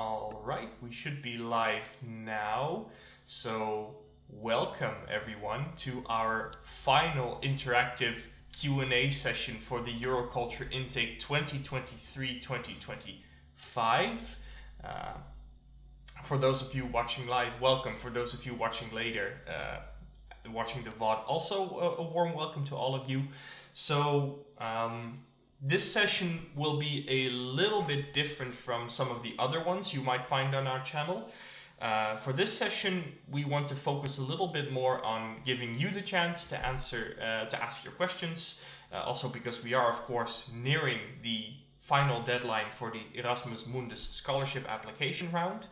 All right, we should be live now. So, welcome everyone to our final interactive Q&A session for the Euroculture Intake 2023-2025. Uh, for those of you watching live, welcome. For those of you watching later, watching the VOD, also a warm welcome to all of you. So, this session will be a little bit different from some of the other ones you might find on our channel. For this session, we want to focus a little bit more on giving you the chance to ask your questions. Also because we are, of course, nearing the final deadline for the Erasmus Mundus scholarship application round.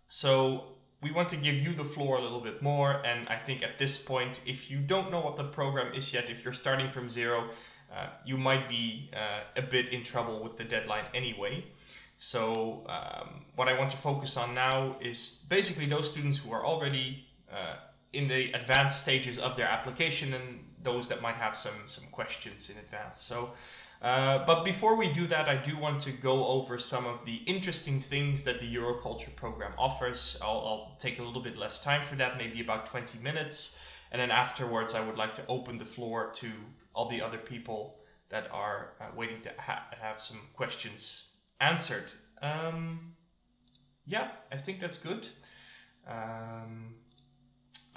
So we want to give you the floor a little bit more, and I think at this point, if you don't know what the program is yet, if you're starting from zero, you might be a bit in trouble with the deadline anyway. So what I want to focus on now is basically those students who are already in the advanced stages of their application and those that might have some questions in advance. So but before we do that, I do want to go over some of the interesting things that the Euroculture program offers. I'll take a little bit less time for that, maybe about 20 minutes. And then afterwards, I would like to open the floor to all the other people that are waiting to have some questions answered. Yeah, I think that's good. I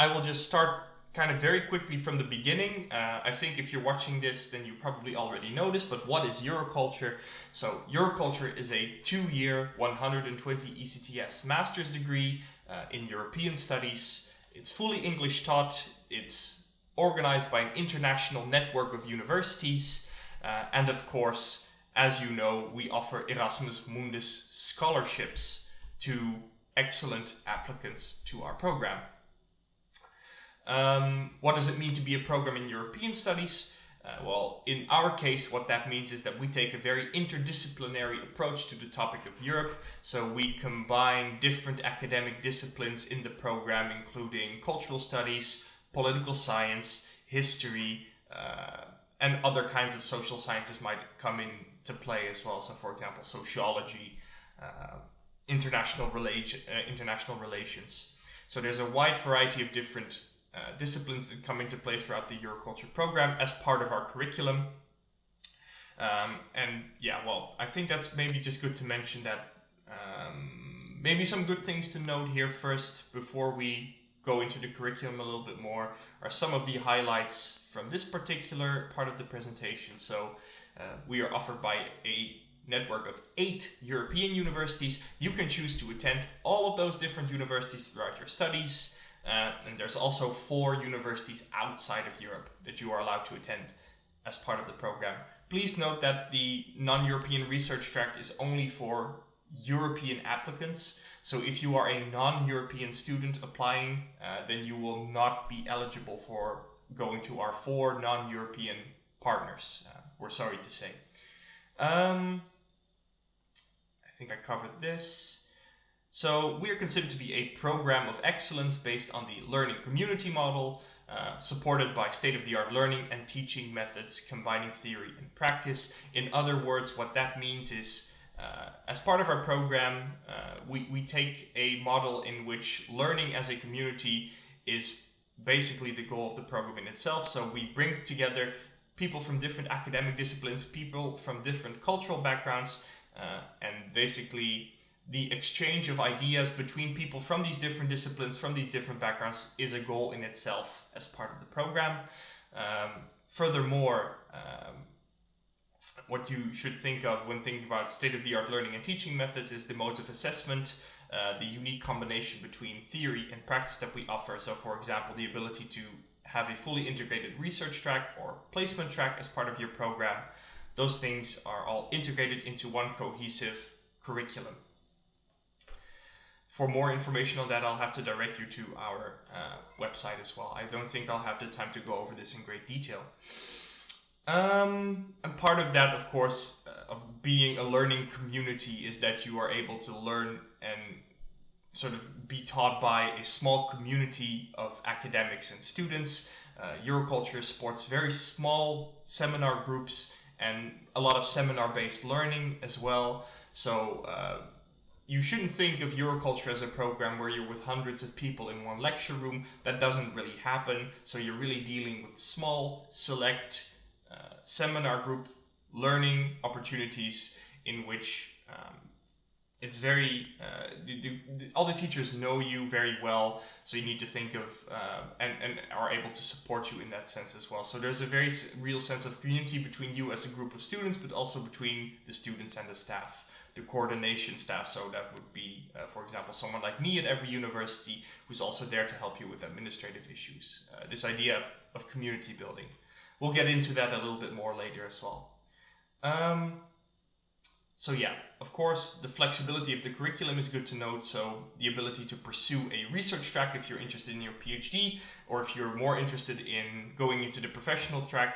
will just start kind of very quickly from the beginning. I think if you're watching this, then you probably already know this, but what is Euroculture? So Euroculture is a 2-year, 120 ECTS master's degree in European studies. It's fully English taught. It's organized by an international network of universities. And of course, as you know, we offer Erasmus Mundus scholarships to excellent applicants to our program. What does it mean to be a program in European studies? Well, in our case, what that means is that we take a very interdisciplinary approach to the topic of Europe. So we combine different academic disciplines in the program, including cultural studies, political science, history, and other kinds of social sciences might come into play as well. So, for example, sociology, international relations. So there's a wide variety of different disciplines that come into play throughout the Euroculture program as part of our curriculum. And yeah, well, I think that's maybe just good to mention that maybe some good things to note here first before we go into the curriculum a little bit more are some of the highlights from this particular part of the presentation. So we are offered by a network of 8 European universities. You can choose to attend all of those different universities throughout your studies. And there's also 4 universities outside of Europe that you are allowed to attend as part of the program. Please note that the non-European research track is only for European applicants. So if you are a non-European student applying, then you will not be eligible for going to our 4 non-European partners, we're sorry to say. I think I covered this. So we are considered to be a program of excellence based on the learning community model, supported by state-of-the-art learning and teaching methods combining theory and practice. In other words, what that means is, as part of our program, we take a model in which learning as a community is basically the goal of the program in itself. So we bring together people from different academic disciplines, people from different cultural backgrounds, and basically the exchange of ideas between people from these different disciplines, from these different backgrounds, is a goal in itself as part of the program. Furthermore, what you should think of when thinking about state-of-the-art learning and teaching methods is the modes of assessment, the unique combination between theory and practice that we offer. So, for example, the ability to have a fully integrated research track or placement track as part of your program. Those things are all integrated into one cohesive curriculum. For more information on that, I'll have to direct you to our website as well. I don't think I'll have the time to go over this in great detail. And part of that, of course, of being a learning community is that you are able to learn and sort of be taught by a small community of academics and students. Euroculture supports very small seminar groups and a lot of seminar-based learning as well. So you shouldn't think of Euroculture as a program where you're with hundreds of people in one lecture room. That doesn't really happen. So you're really dealing with small, select seminar group learning opportunities in which it's very all the teachers know you very well, so you need to think of and are able to support you in that sense as well. So there's a very real sense of community between you as a group of students, but also between the students and the staff, the coordination staff. So that would be, for example, someone like me at every university who's also there to help you with administrative issues. This idea of community building. We'll get into that a little bit more later as well. So yeah, of course, the flexibility of the curriculum is good to note. So the ability to pursue a research track if you're interested in your PhD, or if you're more interested in going into the professional track,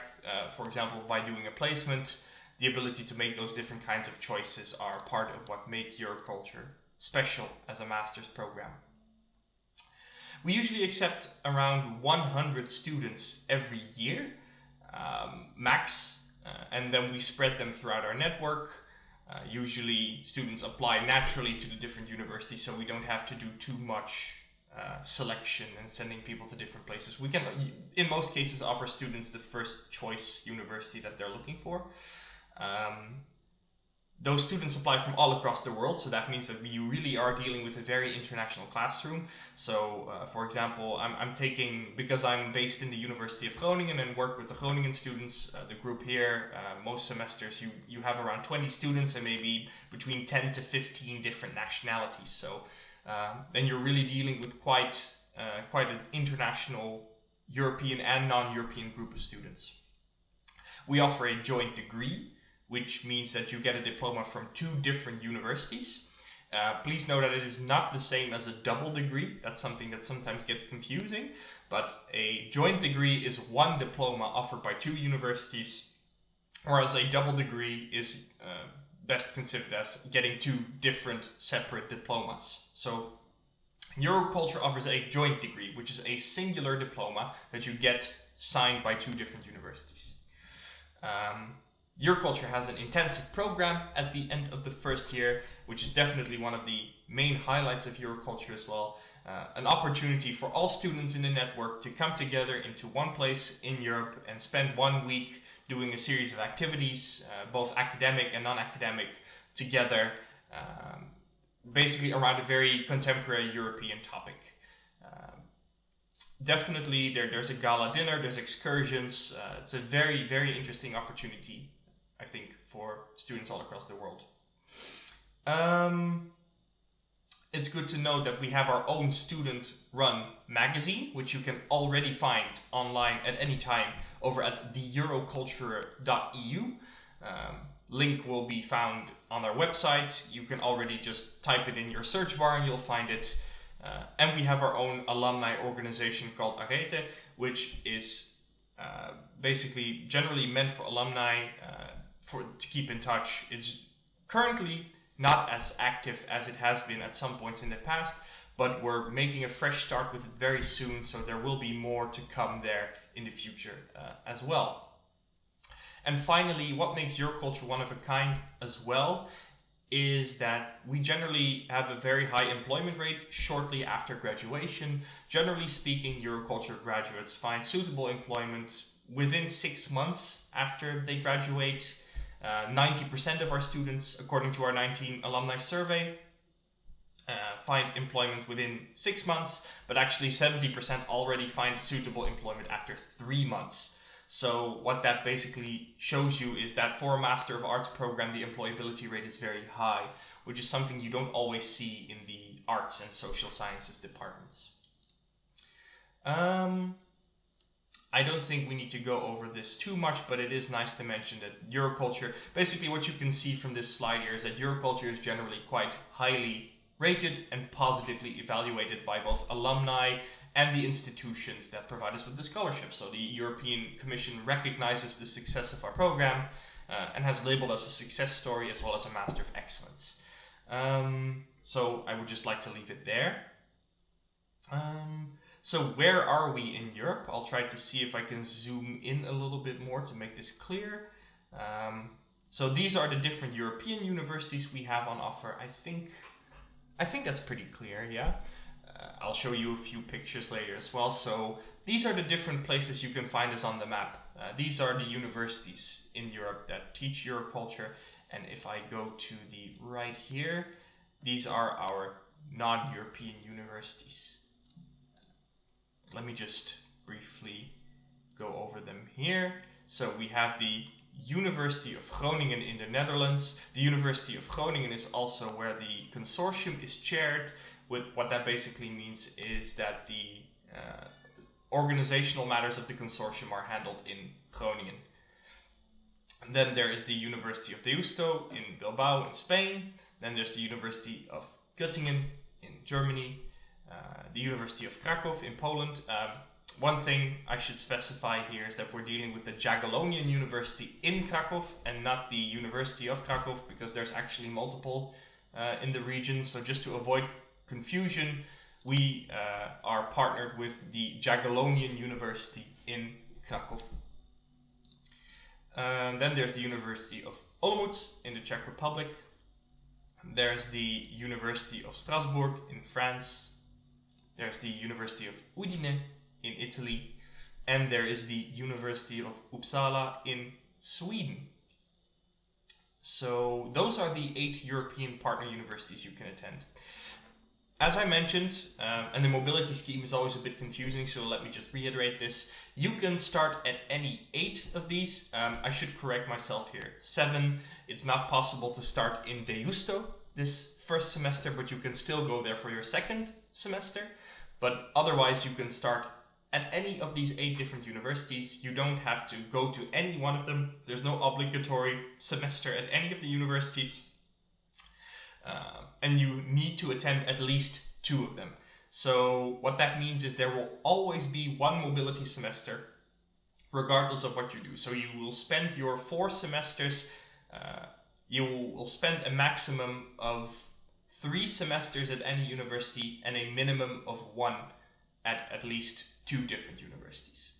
for example, by doing a placement, the ability to make those different kinds of choices are part of what make Euroculture special as a master's program. We usually accept around 100 students every year, max, and then we spread them throughout our network. Usually students apply naturally to the different universities, so we don't have to do too much selection and sending people to different places. We can, in most cases, offer students the first choice university that they're looking for. Those students apply from all across the world, so that means that we really are dealing with a very international classroom. So, for example, I'm taking, because I'm based in the University of Groningen and work with the Groningen students, the group here, most semesters you have around 20 students and maybe between 10 to 15 different nationalities. So then you're really dealing with quite an international European and non-European group of students. We offer a joint degree, which means that you get a diploma from 2 different universities. Please know that it is not the same as a double degree. That's something that sometimes gets confusing, but a joint degree is 1 diploma offered by 2 universities, whereas a double degree is best considered as getting 2 different separate diplomas. So Euroculture offers a joint degree, which is a singular diploma that you get signed by 2 different universities. Euroculture has an intensive program at the end of the first year, which is definitely one of the main highlights of Euroculture as well. An opportunity for all students in the network to come together into one place in Europe and spend 1 week doing a series of activities, both academic and non-academic, together, basically around a very contemporary European topic. Definitely there's a gala dinner, there's excursions. It's a very, very interesting opportunity, I think, for students all across the world. It's good to know that we have our own student-run magazine, which you can already find online at any time over at theeuroculture.eu. Link will be found on our website. You can already just type it in your search bar and you'll find it. And we have our own alumni organization called Arete, which is basically generally meant for alumni to keep in touch. It's currently not as active as it has been at some points in the past, but we're making a fresh start with it very soon, so there will be more to come there in the future as well. And finally, what makes Euroculture one of a kind as well is that we generally have a very high employment rate shortly after graduation. Generally speaking, Euroculture graduates find suitable employment within 6 months after they graduate. 90% of our students, according to our 19 alumni survey, find employment within 6 months, but actually 70% already find suitable employment after 3 months. So what that basically shows you is that for a Master of Arts program, the employability rate is very high, which is something you don't always see in the arts and social sciences departments. I don't think we need to go over this too much, but it is nice to mention that Euroculture, basically what you can see from this slide here is that Euroculture is generally quite highly rated and positively evaluated by both alumni and the institutions that provide us with the scholarship. So the European Commission recognizes the success of our program and has labeled us a success story as well as a Master of Excellence. So I would just like to leave it there. So where are we in Europe? I'll try to see if I can zoom in a little bit more to make this clear. So these are the different European universities we have on offer. I think that's pretty clear, yeah? I'll show you a few pictures later as well. So these are the different places you can find us on the map. These are the universities in Europe that teach Euroculture. And if I go to the right here, these are our non-European universities. Let me just briefly go over them here. So we have the University of Groningen in the Netherlands. The University of Groningen is also where the consortium is chaired. What that basically means is that the organizational matters of the consortium are handled in Groningen. And then there is the University of Deusto in Bilbao in Spain. Then there's the University of Göttingen in Germany. The University of Krakow in Poland. One thing I should specify here is that we're dealing with the Jagiellonian University in Krakow and not the University of Krakow, because there's actually multiple in the region. So just to avoid confusion, we are partnered with the Jagiellonian University in Krakow. Then there's the University of Olomouc in the Czech Republic. There's the University of Strasbourg in France. There's the University of Udine in Italy, and there is the University of Uppsala in Sweden. So those are the 8 European partner universities you can attend. As I mentioned, and the mobility scheme is always a bit confusing, so let me just reiterate this. You can start at any 8 of these. I should correct myself here. 7, it's not possible to start in Deusto this first semester, but you can still go there for your second semester. But otherwise, you can start at any of these 8 different universities. You don't have to go to any one of them. There's no obligatory semester at any of the universities. And you need to attend at least 2 of them. So what that means is there will always be one mobility semester, regardless of what you do. So you will spend your 4 semesters, you will spend a maximum of 3 semesters at any university and a minimum of 1 at least 2 different universities.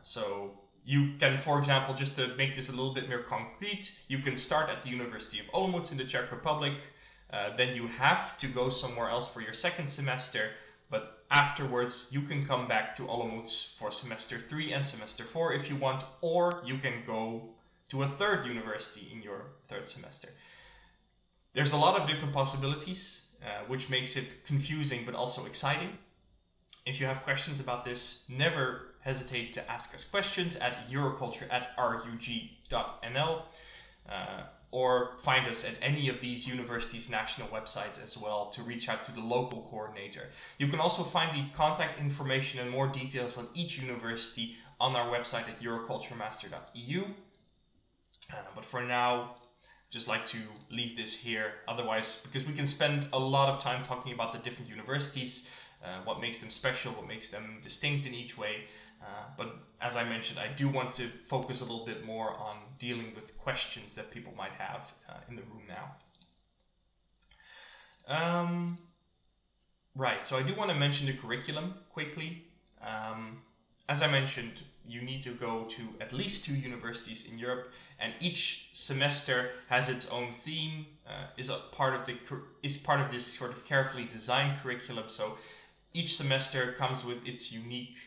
So you can, for example, just to make this a little bit more concrete, you can start at the University of Olomouc in the Czech Republic, then you have to go somewhere else for your second semester, but afterwards you can come back to Olomouc for semester 3 and semester 4 if you want, or you can go to a third university in your third semester. There's a lot of different possibilities, which makes it confusing but also exciting. If you have questions about this, never hesitate to ask us questions at euroculture@rug.nl, or find us at any of these universities' national websites as well to reach out to the local coordinator. You can also find the contact information and more details on each university on our website at euroculturemaster.eu. But for now, just like to leave this here. Otherwise, because we can spend a lot of time talking about the different universities, what makes them special, what makes them distinct in each way. But as I mentioned, I do want to focus a little bit more on dealing with questions that people might have in the room now. Right, so I do want to mention the curriculum quickly. As I mentioned, you need to go to at least 2 universities in Europe, and each semester has its own theme, is part of this sort of carefully designed curriculum. So each semester comes with its unique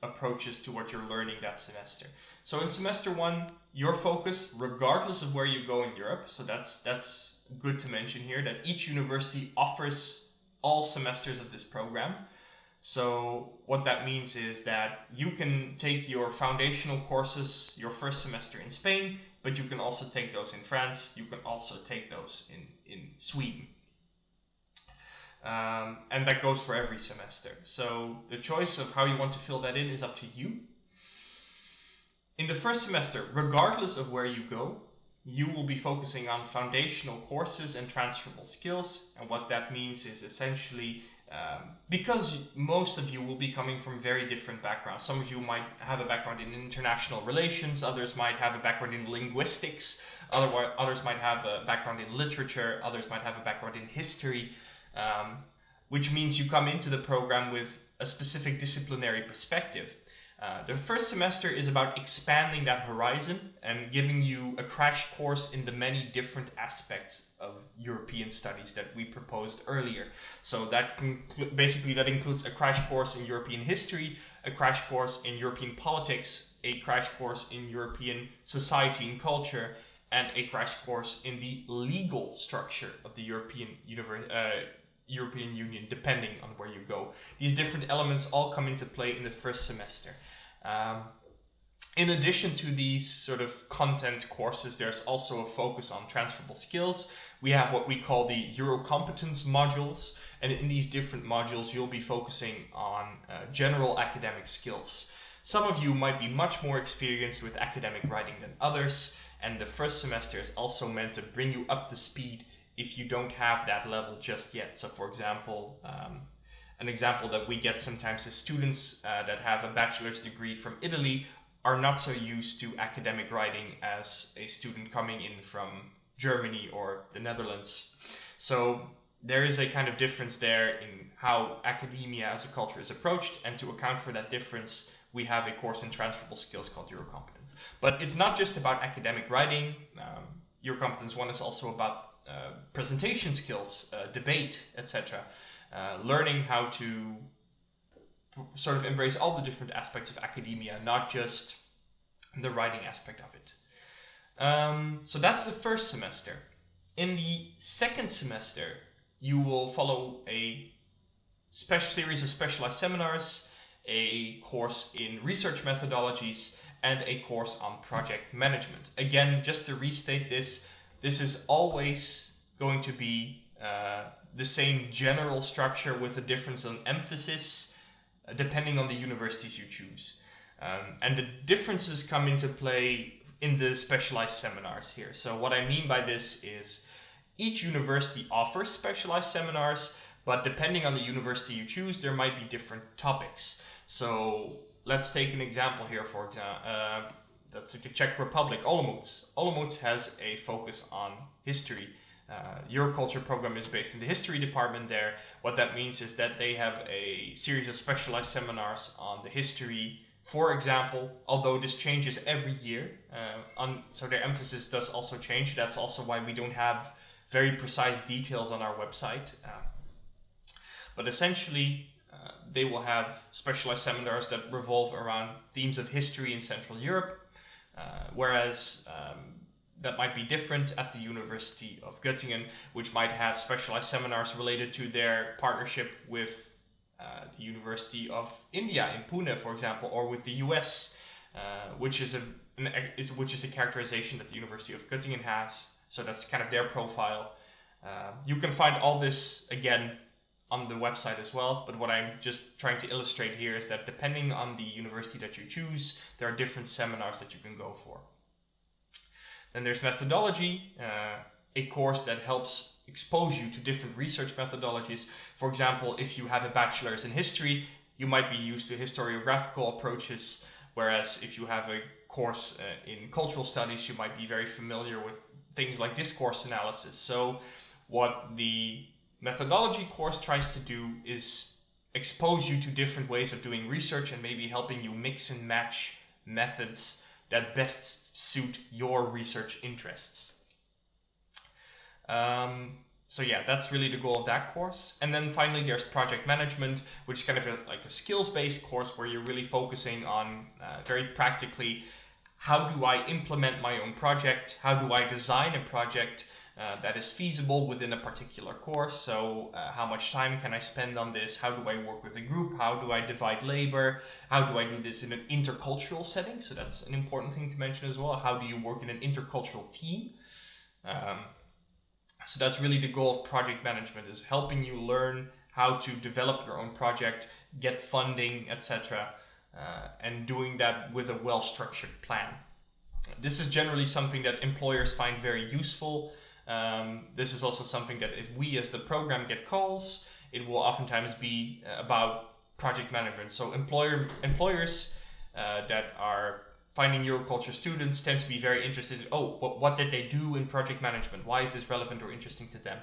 approaches to what you're learning that semester. So in semester 1, your focus, regardless of where you go in Europe, so that's good to mention here, that each university offers all semesters of this program. So what that means is that you can take your foundational courses your first semester in Spain, but you can also take those in France, you can also take those in Sweden. And that goes for every semester. So the choice of how you want to fill that in is up to you. In the first semester, regardless of where you go, you will be focusing on foundational courses and transferable skills. And what that means is essentially, because most of you will be coming from very different backgrounds. Some of you might have a background in international relations, others might have a background in linguistics, others might have a background in literature, others might have a background in history. Which means you come into the program with a specific disciplinary perspective. The first semester is about expanding that horizon and giving you a crash course in the many different aspects of European studies that we proposed earlier. So that basically that includes a crash course in European history, a crash course in European politics, a crash course in European society and culture, and a crash course in the legal structure of the European Union, depending on where you go. These different elements all come into play in the first semester. In addition to these sort of content courses, there's also a focus on transferable skills. We have what we call the Eurocompetence modules, and in these different modules you'll be focusing on general academic skills. Some of you might be much more experienced with academic writing than others, and the first semester is also meant to bring you up to speed if you don't have that level just yet. So for example, an example that we get sometimes is students that have a bachelor's degree from Italy are not so used to academic writing as a student coming in from Germany or the Netherlands. So there is a kind of difference there in how academia as a culture is approached, and to account for that difference, we have a course in transferable skills called Eurocompetence. But it's not just about academic writing. Eurocompetence 1 is also about presentation skills, debate, etc. Learning how to sort of embrace all the different aspects of academia, not just the writing aspect of it. So that's the first semester. In the second semester, you will follow a series of specialized seminars, a course in research methodologies, and a course on project management. Again, just to restate this is always going to be the same general structure with a difference in emphasis depending on the universities you choose. And the differences come into play in the specialized seminars here. So what I mean by this is each university offers specialized seminars, but depending on the university you choose, there might be different topics. So let's take an example here. For example, that's the Czech Republic, Olomouc. Olomouc has a focus on history. Euroculture program is based in the history department there. What that means is that they have a series of specialized seminars on the history, for example, although this changes every year. So their emphasis does also change. That's also why we don't have very precise details on our website. But essentially, they will have specialized seminars that revolve around themes of history in Central Europe, whereas that might be different at the University of Göttingen, which might have specialized seminars related to their partnership with the University of India in Pune, for example, or with the US, which is a characterization that the University of Göttingen has. So that's kind of their profile. You can find all this again on the website as well, but what I'm just trying to illustrate here is that depending on the university that you choose, there are different seminars that you can go for. Then there's methodology, a course that helps expose you to different research methodologies. For example, if you have a bachelor's in history, you might be used to historiographical approaches, whereas if you have a course in cultural studies, you might be very familiar with things like discourse analysis. So what the methodology course tries to do is expose you to different ways of doing research and maybe helping you mix and match methods that best suit your research interests. So yeah, that's really the goal of that course. And then finally there's project management, which is kind of like a skills-based course where you're really focusing on very practically, how do I implement my own project? How do I design a project that is feasible within a particular course? So how much time can I spend on this? How do I work with a group? How do I divide labor? How do I do this in an intercultural setting? So that's an important thing to mention as well. How do you work in an intercultural team? So that's really the goal of project management, is helping you learn how to develop your own project, get funding, etc. And doing that with a well-structured plan. This is generally something that employers find very useful. This is also something that if we as the program get calls, it will oftentimes be about project management. So employers that are finding Euroculture students tend to be very interested in, what did they do in project management? Why is this relevant or interesting to them?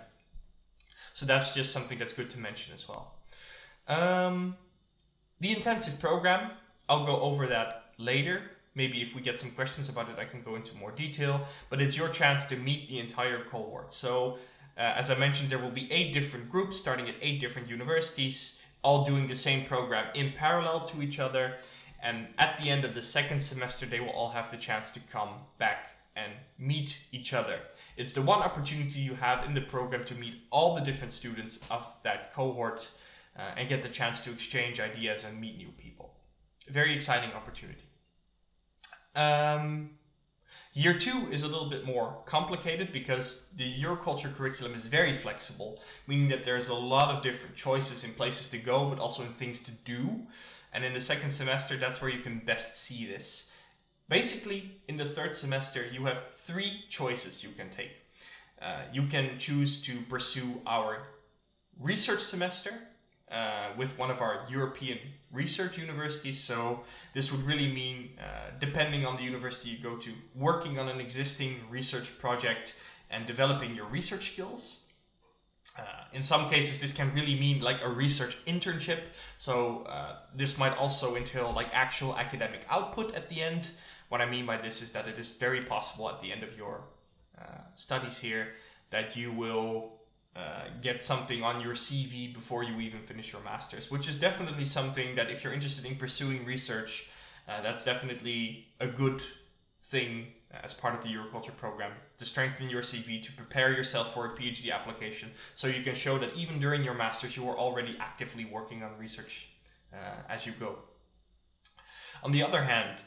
So that's just something that's good to mention as well. The intensive program, I'll go over that later. Maybe if we get some questions about it, I can go into more detail, but it's your chance to meet the entire cohort. So as I mentioned, there will be 8 different groups starting at 8 different universities, all doing the same program in parallel to each other. And at the end of the second semester, they will all have the chance to come back and meet each other. It's the one opportunity you have in the program to meet all the different students of that cohort and get the chance to exchange ideas and meet new people. Very exciting opportunity. Year 2 is a little bit more complicated because the Euroculture curriculum is very flexible, meaning that there's a lot of different choices in places to go, but also in things to do. And in the second semester, that's where you can best see this. Basically, in the third semester, you have 3 choices you can take. You can choose to pursue our research semester with one of our European research universities. So this would really mean, depending on the university you go to, working on an existing research project and developing your research skills. In some cases, this can really mean like a research internship. So this might also entail like actual academic output at the end. What I mean by this is that it is very possible at the end of your studies here that you will get something on your CV before you even finish your master's, which is definitely something that if you're interested in pursuing research, that's definitely a good thing as part of the Euroculture program to strengthen your CV, to prepare yourself for a PhD application, so you can show that even during your master's you are already actively working on research as you go. On the other hand,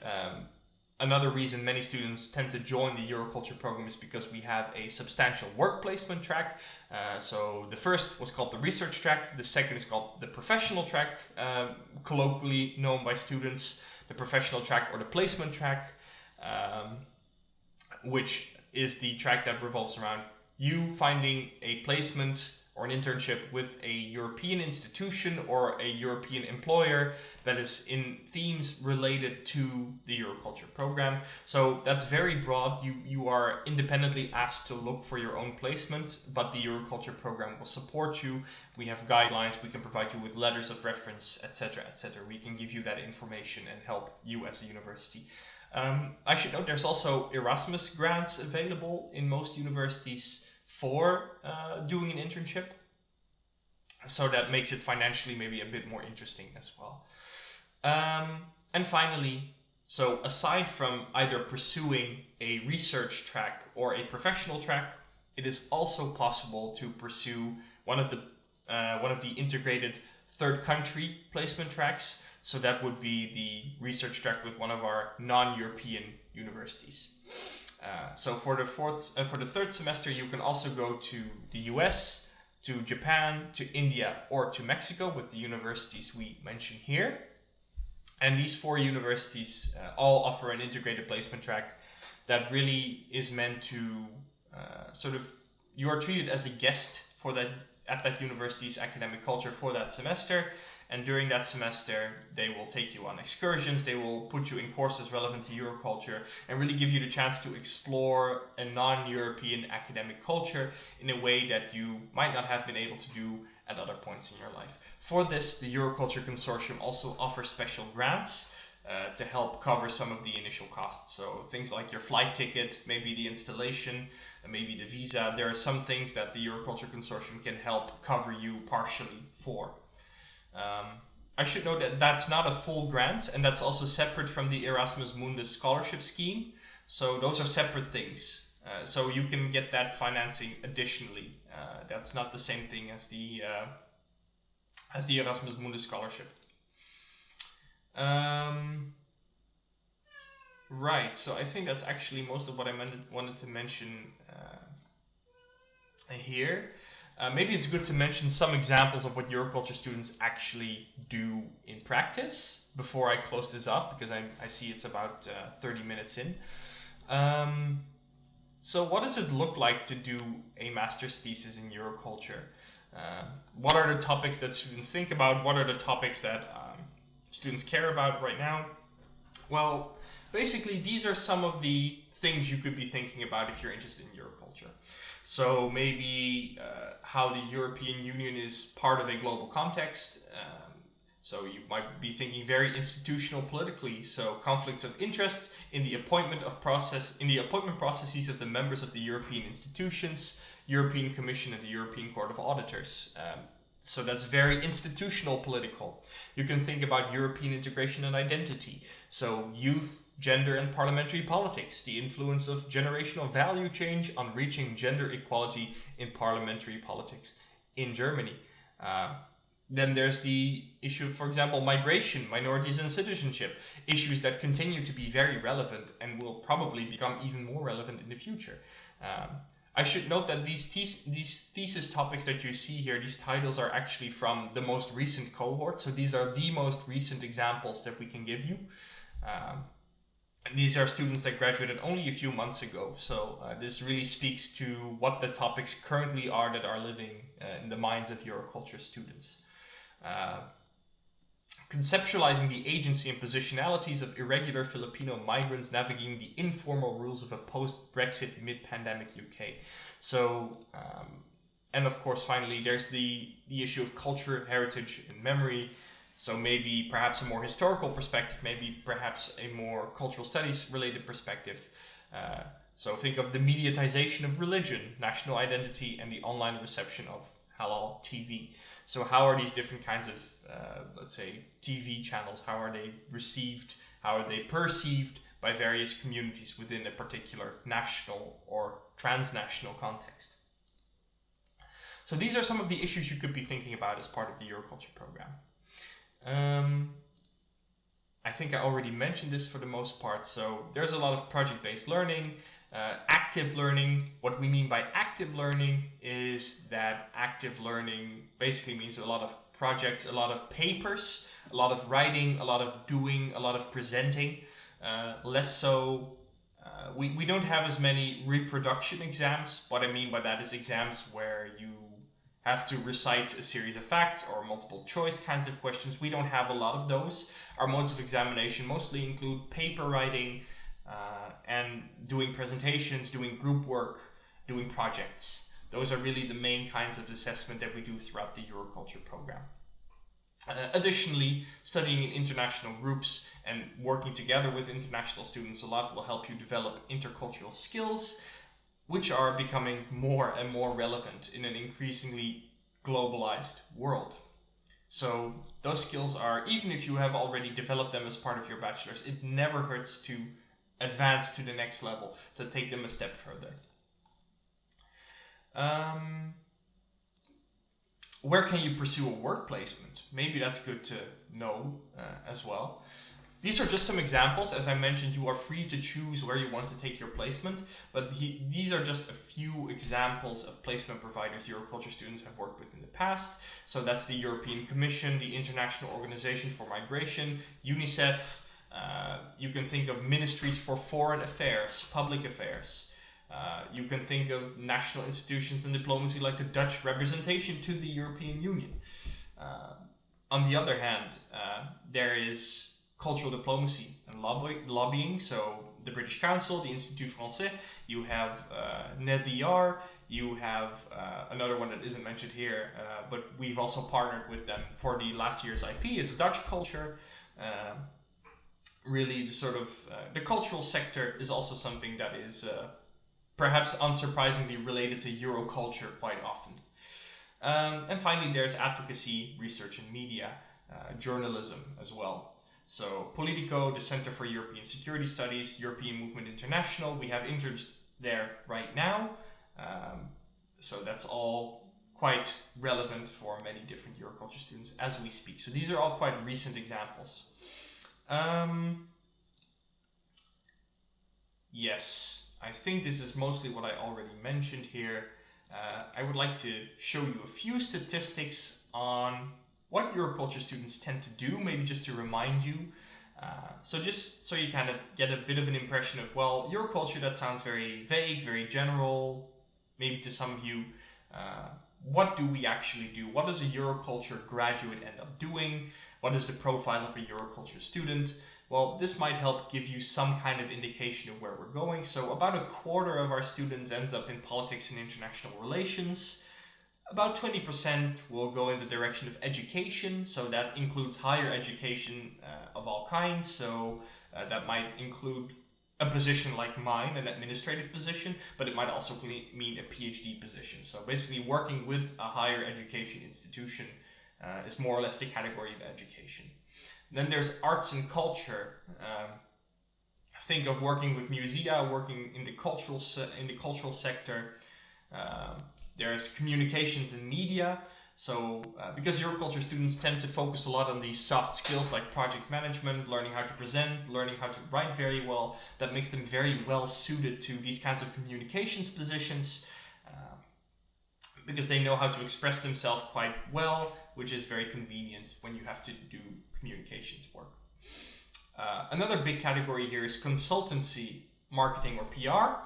another reason many students tend to join the Euroculture program is because we have a substantial work placement track. So the first was called the research track, the second is called the professional track, colloquially known by students, the professional track or the placement track, which is the track that revolves around you finding a placement or an internship with a European institution or a European employer that is in themes related to the Euroculture program. So that's very broad. You are independently asked to look for your own placement, but the Euroculture program will support you. We have guidelines, we can provide you with letters of reference, etc., etc. We can give you that information and help you as a university. I should note there's also Erasmus grants available in most universities for doing an internship, so that makes it financially maybe a bit more interesting as well. And finally, so aside from either pursuing a research track or a professional track, it is also possible to pursue one of the integrated third country placement tracks. So that would be the research track with one of our non-European universities. So for the third semester, you can also go to the US, to Japan, to India, or to Mexico with the universities we mention here. And these 4 universities all offer an integrated placement track that really is meant to you are treated as a guest for that at that university's academic culture for that semester. And during that semester, they will take you on excursions, they will put you in courses relevant to Euroculture, and really give you the chance to explore a non-European academic culture in a way that you might not have been able to do at other points in your life. For this, the Euroculture Consortium also offers special grants to help cover some of the initial costs. So things like your flight ticket, maybe the installation, maybe the visa. There are some things that the Euroculture Consortium can help cover you partially for. I should note that that's not a full grant, and that's also separate from the Erasmus Mundus scholarship scheme. So those are separate things. So you can get that financing additionally. That's not the same thing as the Erasmus Mundus scholarship. Right, so I think that's actually most of what I wanted to mention here. Maybe it's good to mention some examples of what Euroculture students actually do in practice before I close this off, because I see it's about 30 minutes in. So what does it look like to do a master's thesis in Euroculture? What are the topics that students think about? What are the topics that students care about right now? Well, basically these are some of the things you could be thinking about if you're interested in Euroculture. So maybe how the European Union is part of a global context, So you might be thinking very institutional politically. So conflicts of interest in the appointment processes of the members of the European institutions, European Commission, and the European Court of Auditors. So that's very institutional political. You can think about European integration and identity. So youth, gender, and parliamentary politics, the influence of generational value change on reaching gender equality in parliamentary politics in Germany. Then there's the issue of, for example, migration, minorities, and citizenship, issues that continue to be very relevant and will probably become even more relevant in the future. I should note that these thesis topics that you see here, these titles are actually from the most recent cohort. So these are the most recent examples that we can give you. And these are students that graduated only a few months ago. So this really speaks to what the topics currently are that are living in the minds of Euroculture students. Conceptualizing the agency and positionalities of irregular Filipino migrants navigating the informal rules of a post-Brexit mid-pandemic UK. So, and of course, finally, there's the issue of culture, heritage, and memory. So maybe perhaps a more historical perspective, maybe perhaps a more cultural studies related perspective. So think of the mediatization of religion, national identity, and the online reception of halal TV. So how are these different kinds of, let's say, TV channels, how are they received, how are they perceived by various communities within a particular national or transnational context? So these are some of the issues you could be thinking about as part of the Euroculture program. I think I already mentioned this for the most part. So there's a lot of project-based learning, active learning. What we mean by active learning is that active learning basically means a lot of projects, a lot of papers, a lot of writing, a lot of doing, a lot of presenting. Less so, we don't have as many reproduction exams. What I mean by that is exams where you have to recite a series of facts or multiple choice kinds of questions. We don't have a lot of those. Our modes of examination mostly include paper writing and doing presentations, doing group work, doing projects. Those are really the main kinds of assessment that we do throughout the Euroculture program. Additionally, studying in international groups and working together with international students a lot will help you develop intercultural skills, which are becoming more and more relevant in an increasingly globalized world. So those skills are, even if you have already developed them as part of your bachelor's, it never hurts to advance to the next level, to take them a step further. Where can you pursue a work placement? Maybe that's good to know as well. These are just some examples. As I mentioned, you are free to choose where you want to take your placement, but these are just a few examples of placement providers Euroculture students have worked with in the past. So that's the European Commission, the International Organization for Migration, UNICEF. You can think of ministries for foreign affairs, public affairs. You can think of national institutions and diplomacy like the Dutch representation to the European Union. On the other hand, there is cultural diplomacy and lobbying. So the British Council, the Institut Français, you have NEVIAR, you have another one that isn't mentioned here, but we've also partnered with them for the last year's IP, is Dutch Culture. Really, the sort of the cultural sector is also something that is perhaps unsurprisingly related to Euroculture quite often. And finally, there's advocacy, research and media, journalism as well. So Politico, the Center for European Security Studies, European Movement International, we have interns there right now. So that's all quite relevant for many different Euroculture students as we speak. So these are all quite recent examples. Yes, I think this is mostly what I already mentioned here. I would like to show you a few statistics on what Euroculture students tend to do, maybe just to remind you. So just so you kind of get a bit of an impression of, well, Euroculture, that sounds very vague, very general, maybe to some of you. What do we actually do? What does a Euroculture graduate end up doing? What is the profile of a Euroculture student? Well, this might help give you some kind of indication of where we're going. So about a quarter of our students ends up in politics and international relations. About 20% will go in the direction of education, so that includes higher education of all kinds. So that might include a position like mine, an administrative position, but it might also mean a PhD position. So basically working with a higher education institution is more or less the category of education. Then there's arts and culture. Think of working with musea, working in the cultural sector. There's communications and media. So because Euroculture students tend to focus a lot on these soft skills like project management, learning how to present, learning how to write very well, that makes them very well suited to these kinds of communications positions because they know how to express themselves quite well, which is very convenient when you have to do communications work. Another big category here is consultancy, marketing, or PR.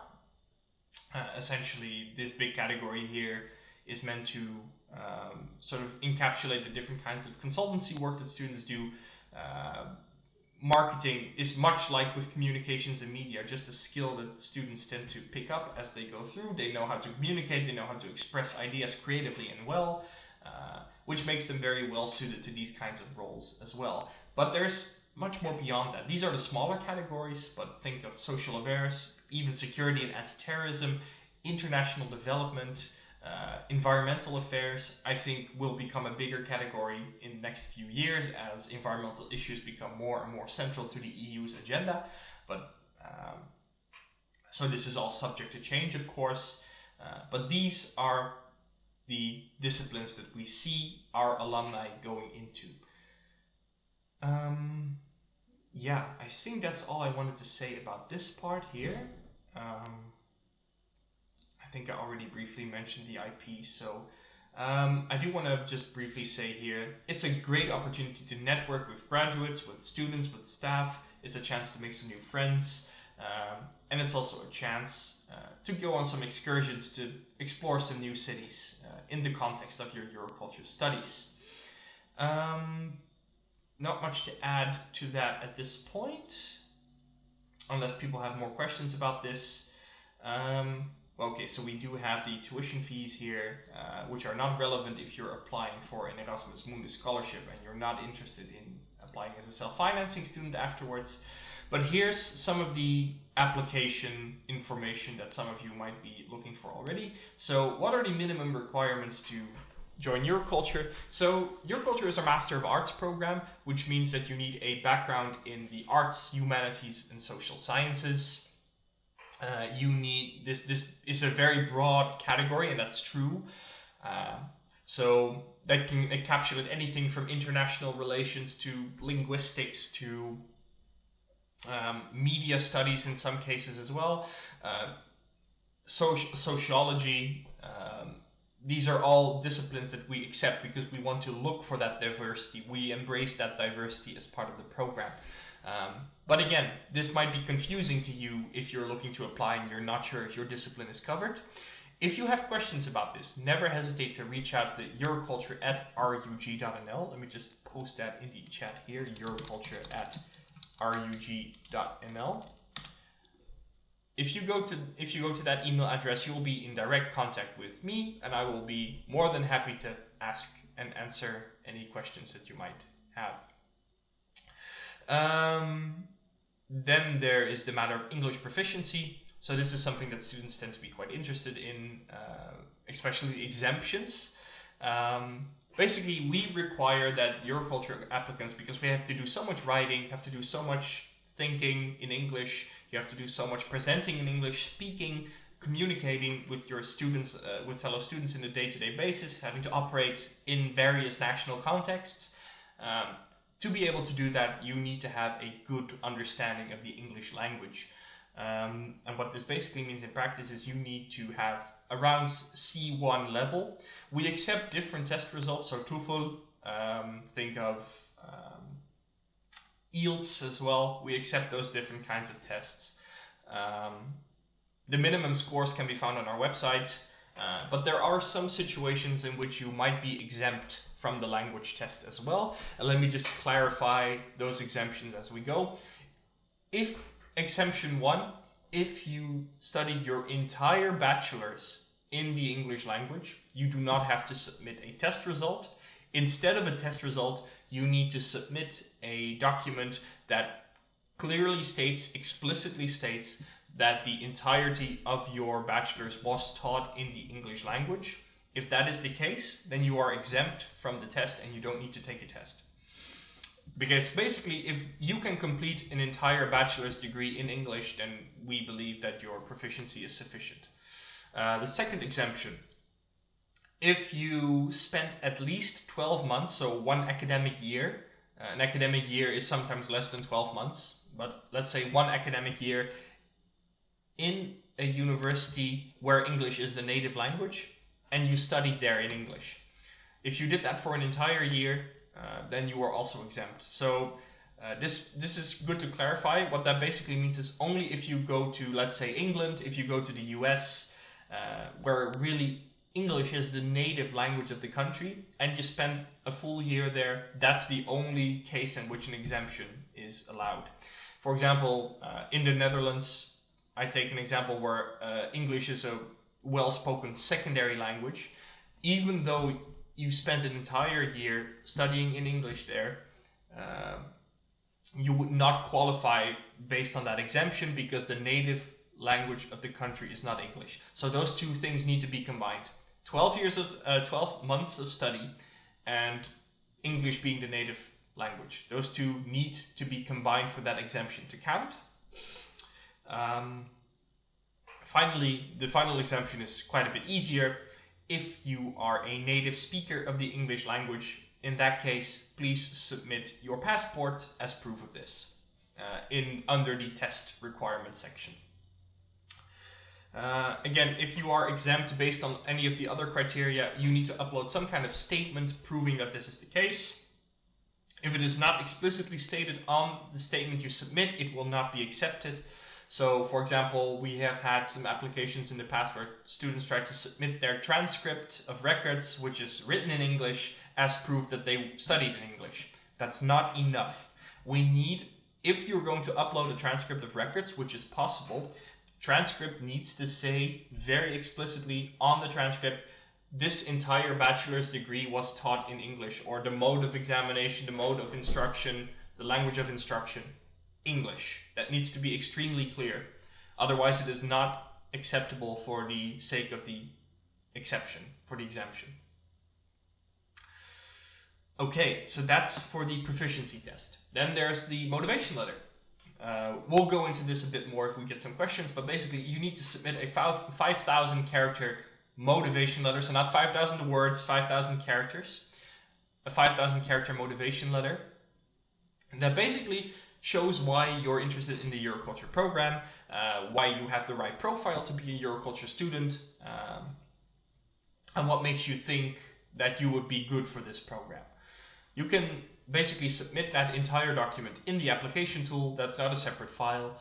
Essentially, this big category here is meant to sort of encapsulate the different kinds of consultancy work that students do. Marketing is much like with communications and media, just a skill that students tend to pick up as they go through. They know how to communicate, they know how to express ideas creatively and well, which makes them very well suited to these kinds of roles as well. But there's much more beyond that. These are the smaller categories, but think of social affairs, even security and anti-terrorism, international development, environmental affairs, I think will become a bigger category in the next few years as environmental issues become more and more central to the EU's agenda. But so this is all subject to change, of course. But these are the disciplines that we see our alumni going into. Yeah, I think that's all I wanted to say about this part here. I think I already briefly mentioned the IP, so I do want to just briefly say here, it's a great opportunity to network with graduates, with students, with staff. It's a chance to make some new friends, and it's also a chance to go on some excursions to explore some new cities in the context of your Euroculture studies. Not much to add to that at this point, unless people have more questions about this. Okay, so we do have the tuition fees here, which are not relevant if you're applying for an Erasmus Mundus scholarship and you're not interested in applying as a self-financing student afterwards. But here's some of the application information that some of you might be looking for already. So what are the minimum requirements to join Euroculture? So Euroculture is a Master of Arts program, which means that you need a background in the arts, humanities, and social sciences. You need this is a very broad category, and that's true. So that can encapsulate anything from international relations to linguistics to media studies in some cases as well. Sociology. These are all disciplines that we accept because we want to look for that diversity. We embrace that diversity as part of the program. But again, this might be confusing to you if you're looking to apply and you're not sure if your discipline is covered. If you have questions about this, never hesitate to reach out to euroculture@rug.nl. Let me just post that in the chat here, euroculture@rug.nl. If you go to that email address, you'll be in direct contact with me, and I will be more than happy to ask and answer any questions that you might have. Then there is the matter of English proficiency. So this is something that students tend to be quite interested in, especially the exemptions. Basically, we require that Euroculture applicants, because we have to do so much writing, have to do so much thinking in English, you have to do so much presenting in English, speaking, communicating with your students, with fellow students in a day-to-day basis, having to operate in various national contexts. To be able to do that, you need to have a good understanding of the English language. And what this basically means in practice is you need to have around C1 level. We accept different test results, so TOEFL, think of IELTS as well. We accept those different kinds of tests. The minimum scores can be found on our website, but there are some situations in which you might be exempt from the language test as well. And let me just clarify those exemptions as we go. If exemption 1, if you studied your entire bachelor's in the English language. You do not have to submit a test result. Instead of a test result, you need to submit a document that clearly states, explicitly states, that the entirety of your bachelor's was taught in the English language. If that is the case, then you are exempt from the test and you don't need to take a test. Because basically, if you can complete an entire bachelor's degree in English, then we believe that your proficiency is sufficient. The second exemption, if you spent at least 12 months, so 1 academic year, an academic year is sometimes less than 12 months, but let's say 1 academic year in a university where English is the native language, and you studied there in English. If you did that for an entire year, then you are also exempt. So this is good to clarify. What that basically means is only if you go to, let's say, England, if you go to the US, where really English is the native language of the country, and you spend a full year there, that's the only case in which an exemption is allowed. For example, in the Netherlands, I take an example where English is a well-spoken secondary language. Even though you spent an entire year studying in English there, you would not qualify based on that exemption because the native language of the country is not English. So those two things need to be combined. 12 months of study and English being the native language. Those two need to be combined for that exemption to count. Finally, the final exemption is quite a bit easier. If you are a native speaker of the English language, in that case, please submit your passport as proof of this under the test requirement section. Again, if you are exempt based on any of the other criteria, you need to upload some kind of statement proving that this is the case. If it is not explicitly stated on the statement you submit, it will not be accepted. So, for example, we have had some applications in the past where students tried to submit their transcript of records, which is written in English, as proof that they studied in English. That's not enough. We need, if you're going to upload a transcript of records, which is possible, transcript needs to say very explicitly on the transcript, this entire bachelor's degree was taught in English, or the mode of examination, the mode of instruction, the language of instruction. English. That needs to be extremely clear. Otherwise, it is not acceptable for the sake of the exception, for the exemption. Okay, so that's for the proficiency test. Then there's the motivation letter. We'll go into this a bit more if we get some questions, but basically you need to submit a 5,000 character motivation letter. So not 5,000 words, 5,000 characters. A 5,000 character motivation letter. And that basically shows why you're interested in the Euroculture program, why you have the right profile to be a Euroculture student, and what makes you think that you would be good for this program. You can basically submit that entire document in the application tool. That's not a separate file.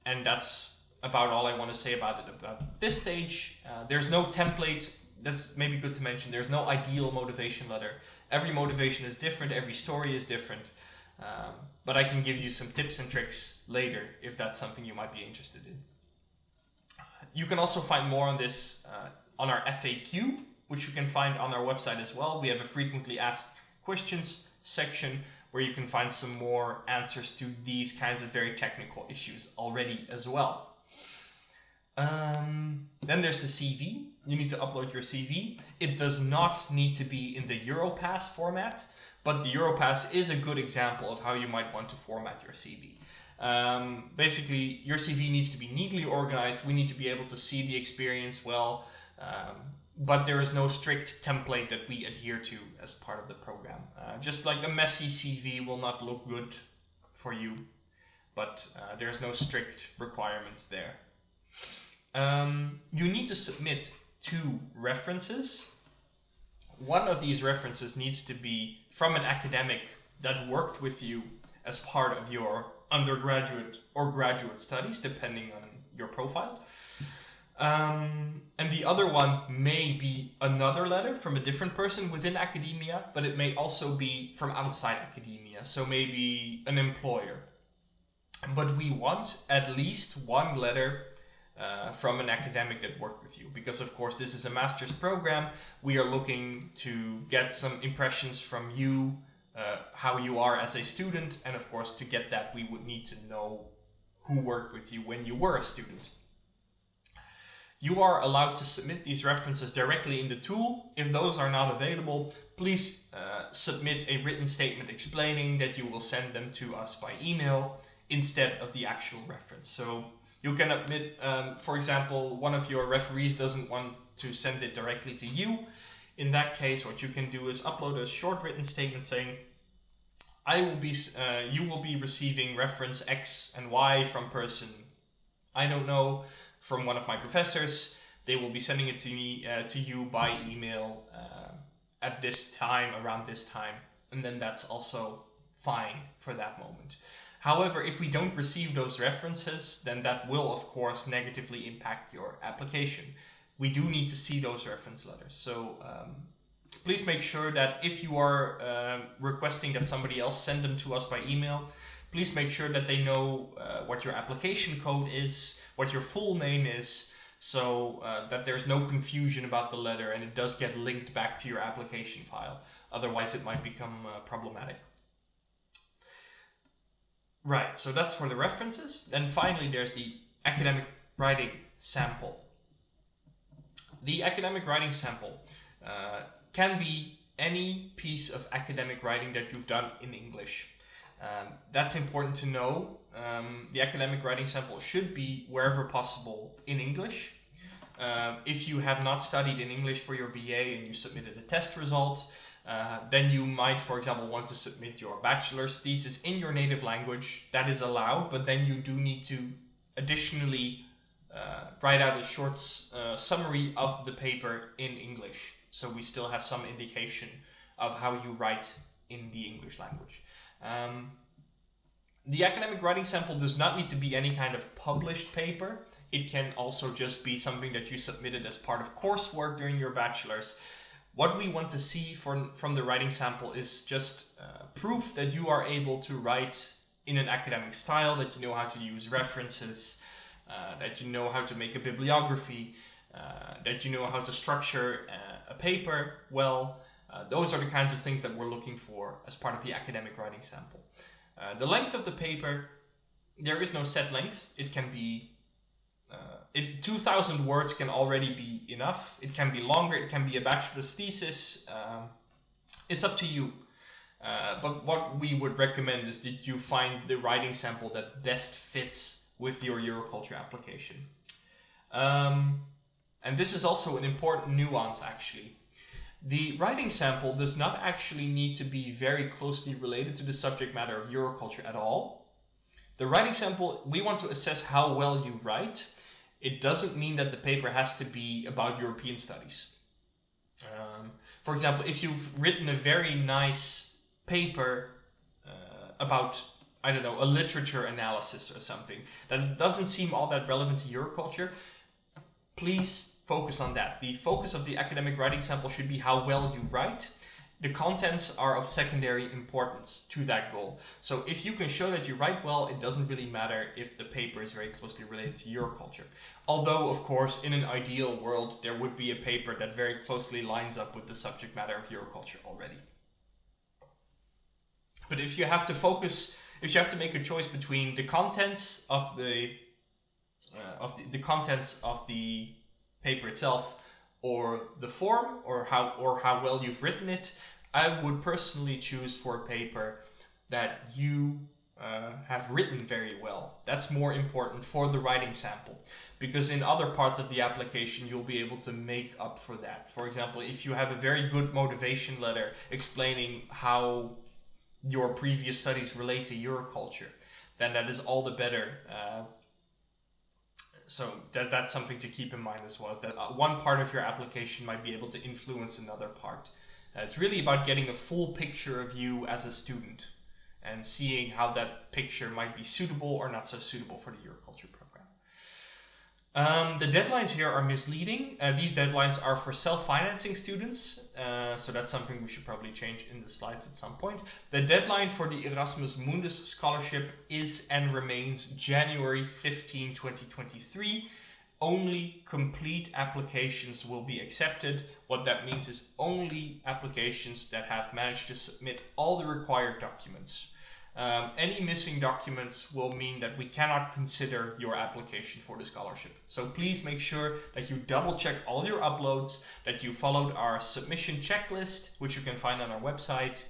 And that's about all I want to say about it about this stage. There's no template. That's maybe good to mention. There's no ideal motivation letter. Every motivation is different. Every story is different. But I can give you some tips and tricks later if that's something you might be interested in. You can also find more on this on our FAQ, which you can find on our website as well. We have a frequently asked questions section where you can find some more answers to these kinds of very technical issues already as well. Then there's the CV. You need to upload your CV. It does not need to be in the Europass format, but the Europass is a good example of how you might want to format your CV. Basically, your CV needs to be neatly organized. We need to be able to see the experience well, but there is no strict template that we adhere to as part of the program. Just like a messy CV will not look good for you, but there's no strict requirements there. You need to submit 2 references. One of these references needs to be from an academic that worked with you as part of your undergraduate or graduate studies, depending on your profile. And the other one may be another letter from a different person within academia, but it may also be from outside academia, so maybe an employer. But we want at least one letter from an academic that worked with you. Because of course this is a master's program, we are looking to get some impressions from you, how you are as a student, and of course to get that we would need to know who worked with you when you were a student. You are allowed to submit these references directly in the tool. If those are not available, please submit a written statement explaining that you will send them to us by email instead of the actual reference. So you can admit, for example, one of your referees doesn't want to send it directly to you. In that case, what you can do is upload a short written statement saying, you will be receiving reference X and Y from person, I don't know, from one of my professors. They will be sending it to me, to you by email at this time, around this time, and then that's also fine for that moment. However, if we don't receive those references, then that will of course negatively impact your application. We do need to see those reference letters. So please make sure that if you are requesting that somebody else send them to us by email, please make sure that they know what your application code is, what your full name is, so that there's no confusion about the letter and it does get linked back to your application file. Otherwise it might become problematic. Right, so that's for the references. Then finally there's the academic writing sample. The academic writing sample can be any piece of academic writing that you've done in English. That's important to know. The academic writing sample should be, wherever possible, in English. If you have not studied in English for your BA and you submitted a test result, then you might, for example, want to submit your bachelor's thesis in your native language. That is allowed, but then you do need to additionally write out a short summary of the paper in English. So we still have some indication of how you write in the English language. The academic writing sample does not need to be any kind of published paper. It can also just be something that you submitted as part of coursework during your bachelor's. What we want to see from the writing sample is just proof that you are able to write in an academic style, that you know how to use references, that you know how to make a bibliography, that you know how to structure a paper well. Those are the kinds of things that we're looking for as part of the academic writing sample. The length of the paper, there is no set length. It can be 2,000 words can already be enough. It can be longer, it can be a bachelor's thesis. It's up to you. But what we would recommend is that you find the writing sample that best fits with your Euroculture application. And this is also an important nuance actually. The writing sample does not actually need to be very closely related to the subject matter of Euroculture at all. The writing sample, we want to assess how well you write. It doesn't mean that the paper has to be about European studies. For example, if you've written a very nice paper about, I don't know, a literature analysis or something that doesn't seem all that relevant to Euroculture, please focus on that. The focus of the academic writing sample should be how well you write. The contents are of secondary importance to that goal. So if you can show that you write well, it doesn't really matter if the paper is very closely related to Euroculture. Although, of course, in an ideal world, there would be a paper that very closely lines up with the subject matter of Euroculture already. But if you have to focus, if you have to make a choice between the contents of the contents of the paper itself or the form or how well you've written it, I would personally choose for a paper that you have written very well. That's more important for the writing sample, because in other parts of the application you'll be able to make up for that. For example, if you have a very good motivation letter explaining how your previous studies relate to Euroculture, then that is all the better. So that's something to keep in mind as well, is that one part of your application might be able to influence another part. It's really about getting a full picture of you as a student and seeing how that picture might be suitable or not so suitable for the Euroculture program. The deadlines here are misleading. These deadlines are for self-financing students, so that's something we should probably change in the slides at some point. The deadline for the Erasmus Mundus scholarship is and remains January 15, 2023. only complete applications will be accepted. What that means is only applications that have managed to submit all the required documents. Any missing documents will mean that we cannot consider your application for the scholarship. So please make sure that you double check all your uploads, that you followed our submission checklist, which you can find on our website.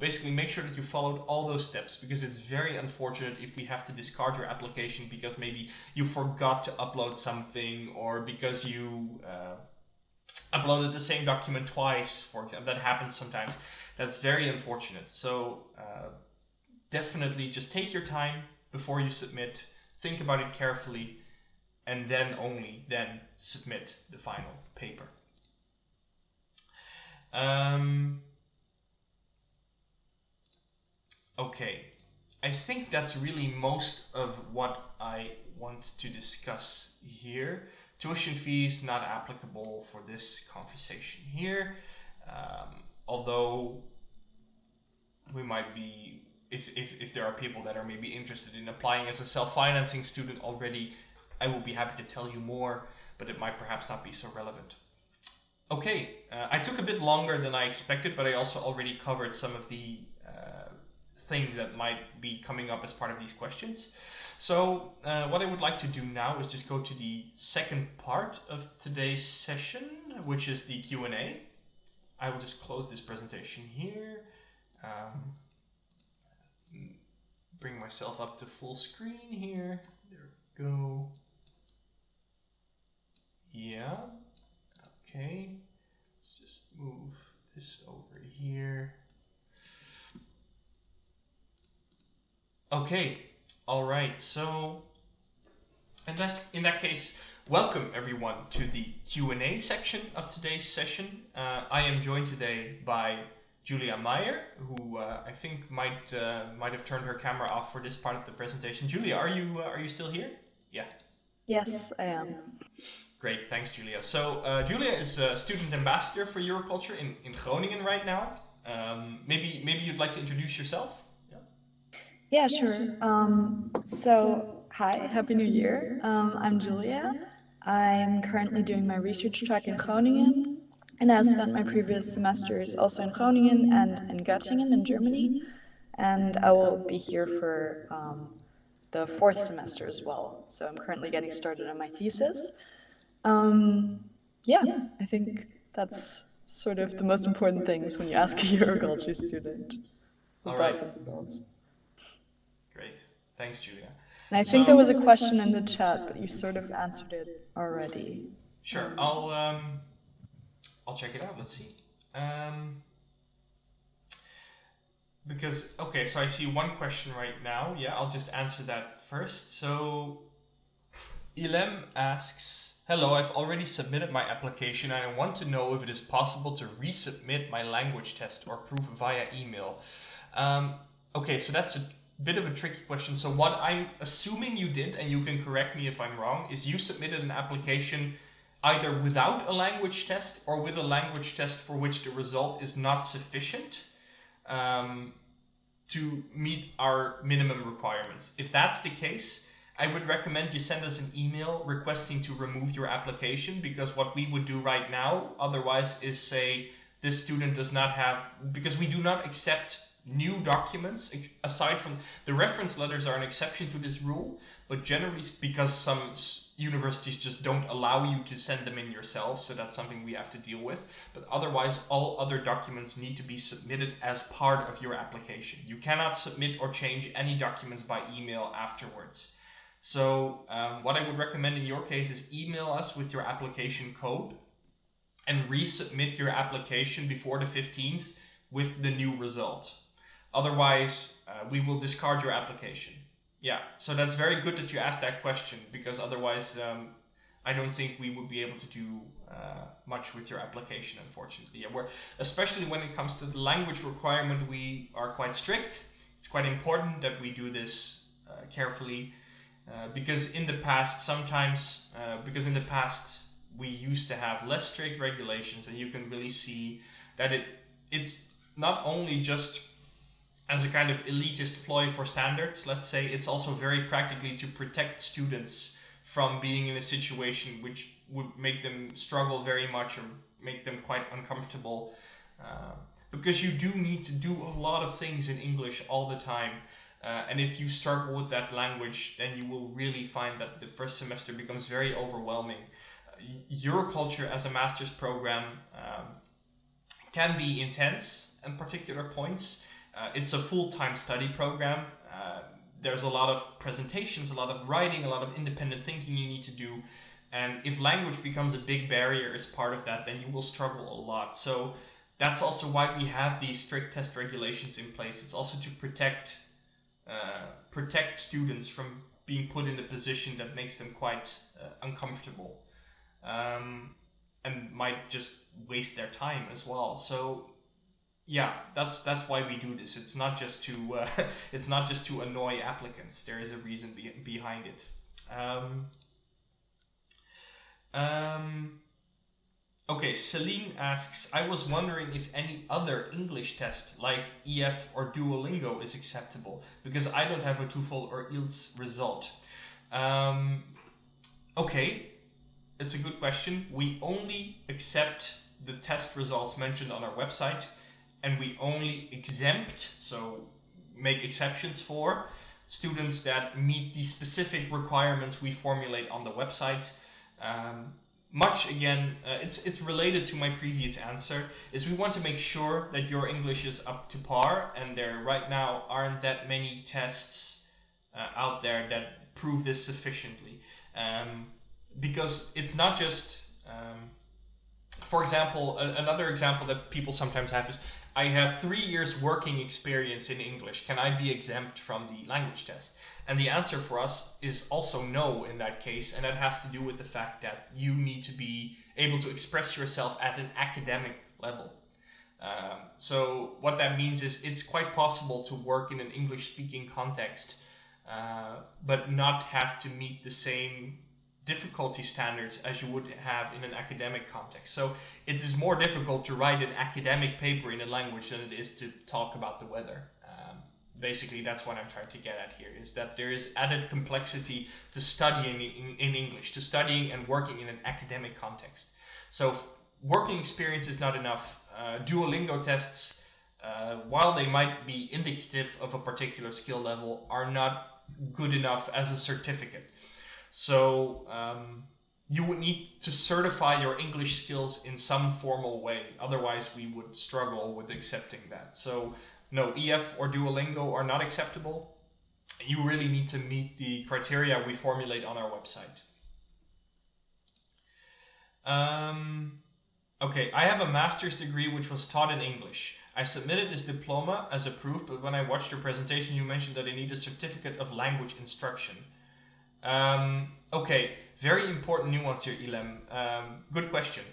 Basically make sure that you followed all those steps, because it's very unfortunate if we have to discard your application because maybe you forgot to upload something, or because you uploaded the same document twice, for example. That happens sometimes. That's very unfortunate. So definitely just take your time before you submit, think about it carefully, and then only then submit the final paper. Okay, I think that's really most of what I want to discuss here. Tuition fees not applicable for this conversation here, although we might be, if there are people that are maybe interested in applying as a self-financing student already, I will be happy to tell you more, but it might perhaps not be so relevant. Okay, I took a bit longer than I expected, but I also already covered some of the things that might be coming up as part of these questions. So what I would like to do now is just go to the second part of today's session, which is the Q&A. I will just close this presentation here. Bring myself up to full screen here. There we go. Yeah. Okay. Let's just move this over here. Okay. All right. So, in that case, welcome everyone to the Q&A section of today's session. I am joined today by Julia Meyer, who I think might have turned her camera off for this part of the presentation. Julia, are you still here? Yeah. Yes, I am. Great, thanks, Julia. So Julia is a student ambassador for Euroculture in Groningen right now. Maybe you'd like to introduce yourself. Yeah, sure. Hi, Happy New Year. I'm Julia. I'm currently doing my research track in Groningen, and I spent my previous semesters also in Groningen and in Göttingen in Germany, and I will be here for the fourth semester as well. So I'm currently getting started on my thesis. Yeah, I think that's sort of the most important things when you ask a Euroculture student about themselves. Great. Thanks, Julia. And I think there was a question in the chat, but you sort of answered it already. Sure. I'll check it out. Let's see. Okay, so I see one question right now. Yeah, I'll just answer that first. So Ilem asks, hello, I've already submitted my application and I want to know if it is possible to resubmit my language test or proof via email. Okay, so that's a bit of a tricky question. So what I'm assuming you did, and you can correct me if I'm wrong, is you submitted an application either without a language test or with a language test for which the result is not sufficient to meet our minimum requirements. If that's the case, I would recommend you send us an email requesting to remove your application, because what we would do right now otherwise is say this student does not have, because we do not accept new documents aside from the reference letters are an exception to this rule, but generally because some universities just don't allow you to send them in yourself, so that's something we have to deal with. But otherwise all other documents need to be submitted as part of your application. You cannot submit or change any documents by email afterwards. So what I would recommend in your case is email us with your application code and resubmit your application before the 15th with the new result. Otherwise, we will discard your application. Yeah, so that's very good that you asked that question, because otherwise I don't think we would be able to do much with your application, unfortunately. Yeah, especially when it comes to the language requirement, we are quite strict. It's quite important that we do this carefully, because in the past we used to have less strict regulations, and you can really see that it's not only just as a kind of elitist ploy for standards, let's say, it's also very practically to protect students from being in a situation which would make them struggle very much or make them quite uncomfortable. Because you do need to do a lot of things in English all the time. And if you struggle with that language, then you will really find that the first semester becomes very overwhelming. Euroculture as a master's program can be intense at particular points. It's a full-time study program. There's a lot of presentations, a lot of writing, a lot of independent thinking you need to do. And if language becomes a big barrier as part of that, then you will struggle a lot. So that's also why we have these strict test regulations in place. It's also to protect students from being put in a position that makes them quite uncomfortable, and might just waste their time as well. So yeah, that's why we do this. It's not just to annoy applicants. There is a reason behind it. Okay, Celine asks, I was wondering if any other English test like EF or Duolingo is acceptable, because I don't have a TOEFL or IELTS result. Okay, it's a good question. We only accept the test results mentioned on our website, and we only exempt, so make exceptions for, students that meet the specific requirements we formulate on the website. Much again, it's related to my previous answer, is we want to make sure that your English is up to par, and there right now aren't that many tests out there that prove this sufficiently. Because it's not just, for example, another example that people sometimes have is, I have 3 years working experience in English. Can I be exempt from the language test? And the answer for us is also no in that case, and that has to do with the fact that you need to be able to express yourself at an academic level. So what that means is it's quite possible to work in an English-speaking context, but not have to meet the same difficulty standards as you would have in an academic context. So it is more difficult to write an academic paper in a language than it is to talk about the weather. Basically, that's what I'm trying to get at here, is that there is added complexity to studying in English, to studying and working in an academic context. So working experience is not enough. Duolingo tests, while they might be indicative of a particular skill level, are not good enough as a certificate. So you would need to certify your English skills in some formal way. Otherwise, we would struggle with accepting that. So no, EF or Duolingo are not acceptable. You really need to meet the criteria we formulate on our website. Okay, I have a master's degree which was taught in English. I submitted this diploma as a proof, but when I watched your presentation, you mentioned that I need a certificate of language instruction. Okay, very important nuance here, Ilem. Good question.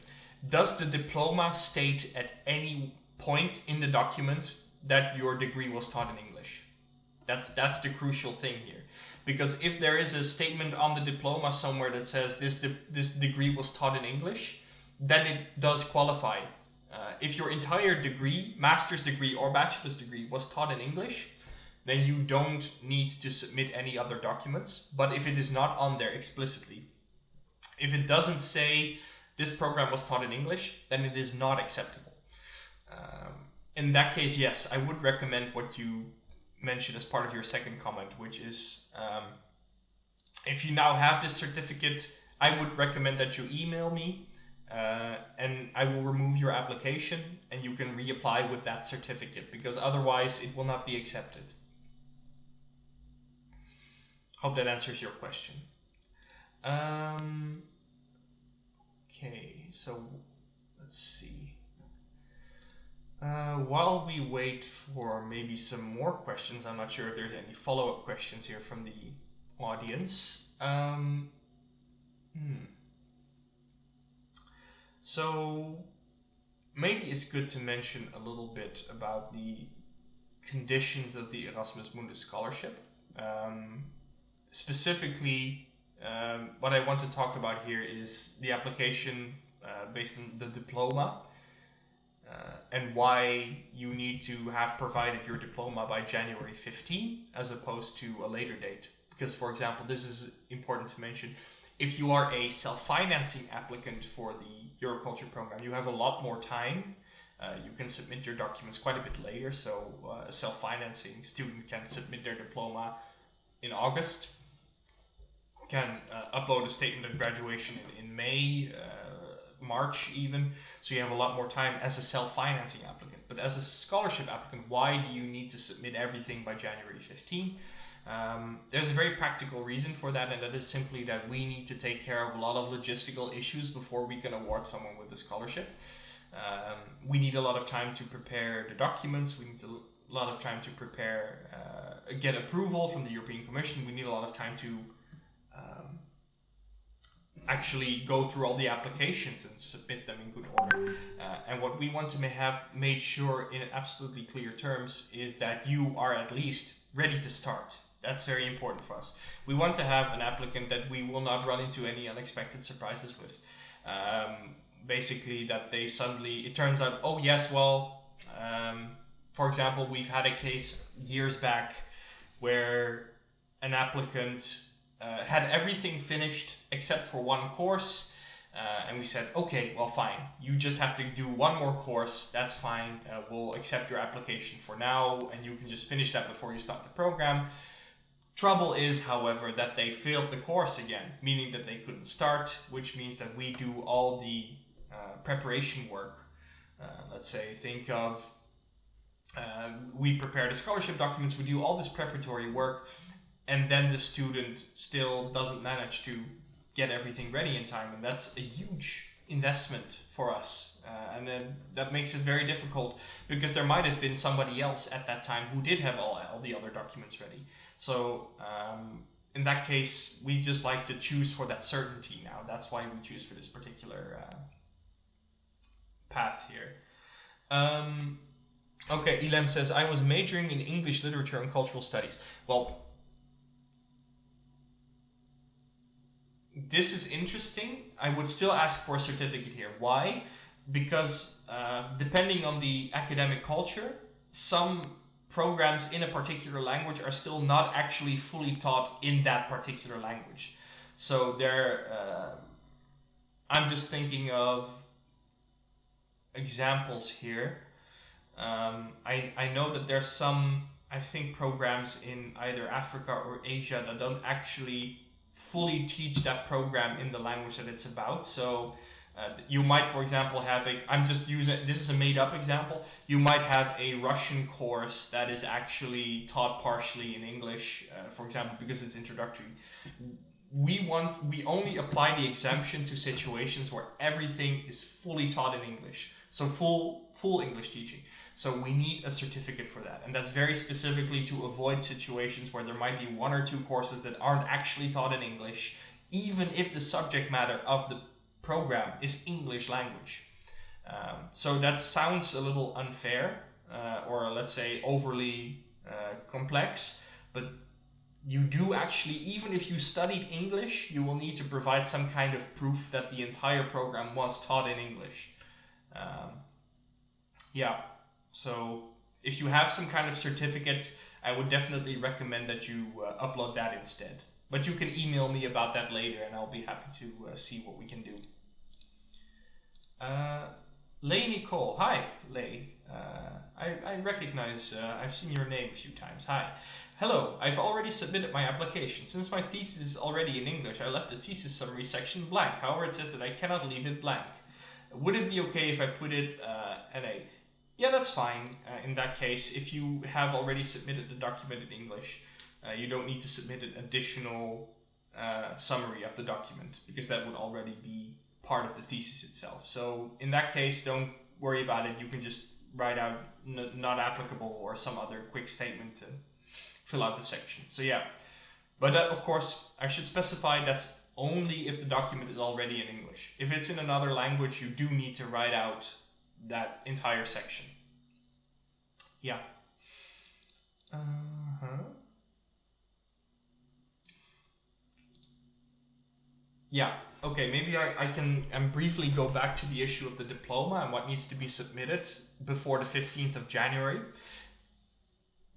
Does the diploma state at any point in the document that your degree was taught in English? That's the crucial thing here. Because if there is a statement on the diploma somewhere that says this degree was taught in English, then it does qualify. If your entire degree, master's degree or bachelor's degree, was taught in English, then you don't need to submit any other documents. But if it is not on there explicitly, if it doesn't say this program was taught in English, then it is not acceptable. In that case, yes, I would recommend what you mentioned as part of your second comment, which is if you now have this certificate, I would recommend that you email me and I will remove your application and you can reapply with that certificate, because otherwise it will not be accepted. Hope that answers your question. Okay, so let's see. While we wait for maybe some more questions, I'm not sure if there's any follow-up questions here from the audience. So maybe it's good to mention a little bit about the conditions of the Erasmus Mundus scholarship. Specifically, what I want to talk about here is the application based on the diploma. And why you need to have provided your diploma by January 15 as opposed to a later date. Because, for example, this is important to mention. If you are a self-financing applicant for the Euroculture program, you have a lot more time. You can submit your documents quite a bit later, so a self-financing student can submit their diploma in August, can upload a statement of graduation in May, March even, so you have a lot more time as a self-financing applicant. But as a scholarship applicant, why do you need to submit everything by January 15? There's a very practical reason for that, and that is simply that we need to take care of a lot of logistical issues before we can award someone with a scholarship. We need a lot of time to prepare the documents, we need a lot of time to prepare, get approval from the European Commission, we need a lot of time to actually go through all the applications and submit them in good order. And what we want to have made sure in absolutely clear terms is that you are at least ready to start. That's very important for us. We want to have an applicant that we will not run into any unexpected surprises with. Basically that they suddenly, it turns out, oh yes, well, for example, we've had a case years back where an applicant had everything finished except for one course, and we said, okay, well fine, you just have to do one more course, that's fine, we'll accept your application for now, and you can just finish that before you start the program. Trouble is, however, that they failed the course again, meaning that they couldn't start, which means that we do all the preparation work. Let's say, think of, we prepare the scholarship documents, we do all this preparatory work, and then the student still doesn't manage to get everything ready in time, and that's a huge investment for us, and then that makes it very difficult because there might have been somebody else at that time who did have all the other documents ready. So in that case, we just like to choose for that certainty now. That's why we choose for this particular path here. Okay, Ilem says, I was majoring in English literature and cultural studies. Well, this is interesting. I would still ask for a certificate here. Why? Because depending on the academic culture, some programs in a particular language are still not actually fully taught in that particular language. So I'm just thinking of examples here. I know that there's some, I think, programs in either Africa or Asia that don't actually fully teach that program in the language that it's about. So you might, for example, have I'm just using, this is a made up example, you might have a Russian course that is actually taught partially in English, for example, because it's introductory. We only apply the exemption to situations where everything is fully taught in English. So full English teaching. So we need a certificate for that. And that's very specifically to avoid situations where there might be one or two courses that aren't actually taught in English, even if the subject matter of the program is English language. So that sounds a little unfair, or let's say overly complex, but you do actually, even if you studied English, you will need to provide some kind of proof that the entire program was taught in English. Yeah, so if you have some kind of certificate, I would definitely recommend that you upload that instead. But you can email me about that later and I'll be happy to see what we can do. Lay Nicole, hi Lay. I recognize, I've seen your name a few times. Hi. Hello, I've already submitted my application. Since my thesis is already in English, I left the thesis summary section blank. However, it says that I cannot leave it blank. Would it be okay if I put it NA? Yeah, that's fine. In that case, if you have already submitted the document in English, you don't need to submit an additional summary of the document because that would already be part of the thesis itself. So in that case, don't worry about it. You can just write out not applicable or some other quick statement to fill out the section. So yeah, but of course I should specify that's only if the document is already in English. If it's in another language, you do need to write out that entire section. Yeah. Yeah, okay, maybe I can briefly go back to the issue of the diploma and what needs to be submitted before the 15th of January.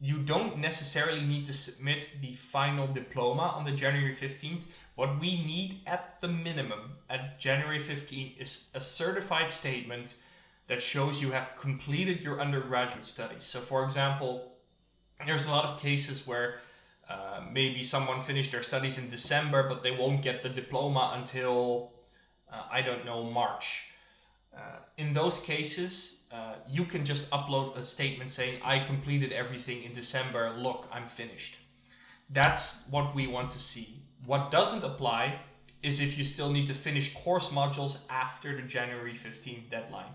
you don't necessarily need to submit the final diploma on the January 15th. What we need at the minimum at January 15th is a certified statement that shows you have completed your undergraduate studies. So for example, there's a lot of cases where maybe someone finished their studies in December, but they won't get the diploma until, I don't know, March. In those cases, you can just upload a statement saying, I completed everything in December, look, I'm finished. That's what we want to see. What doesn't apply is if you still need to finish course modules after the January 15th deadline.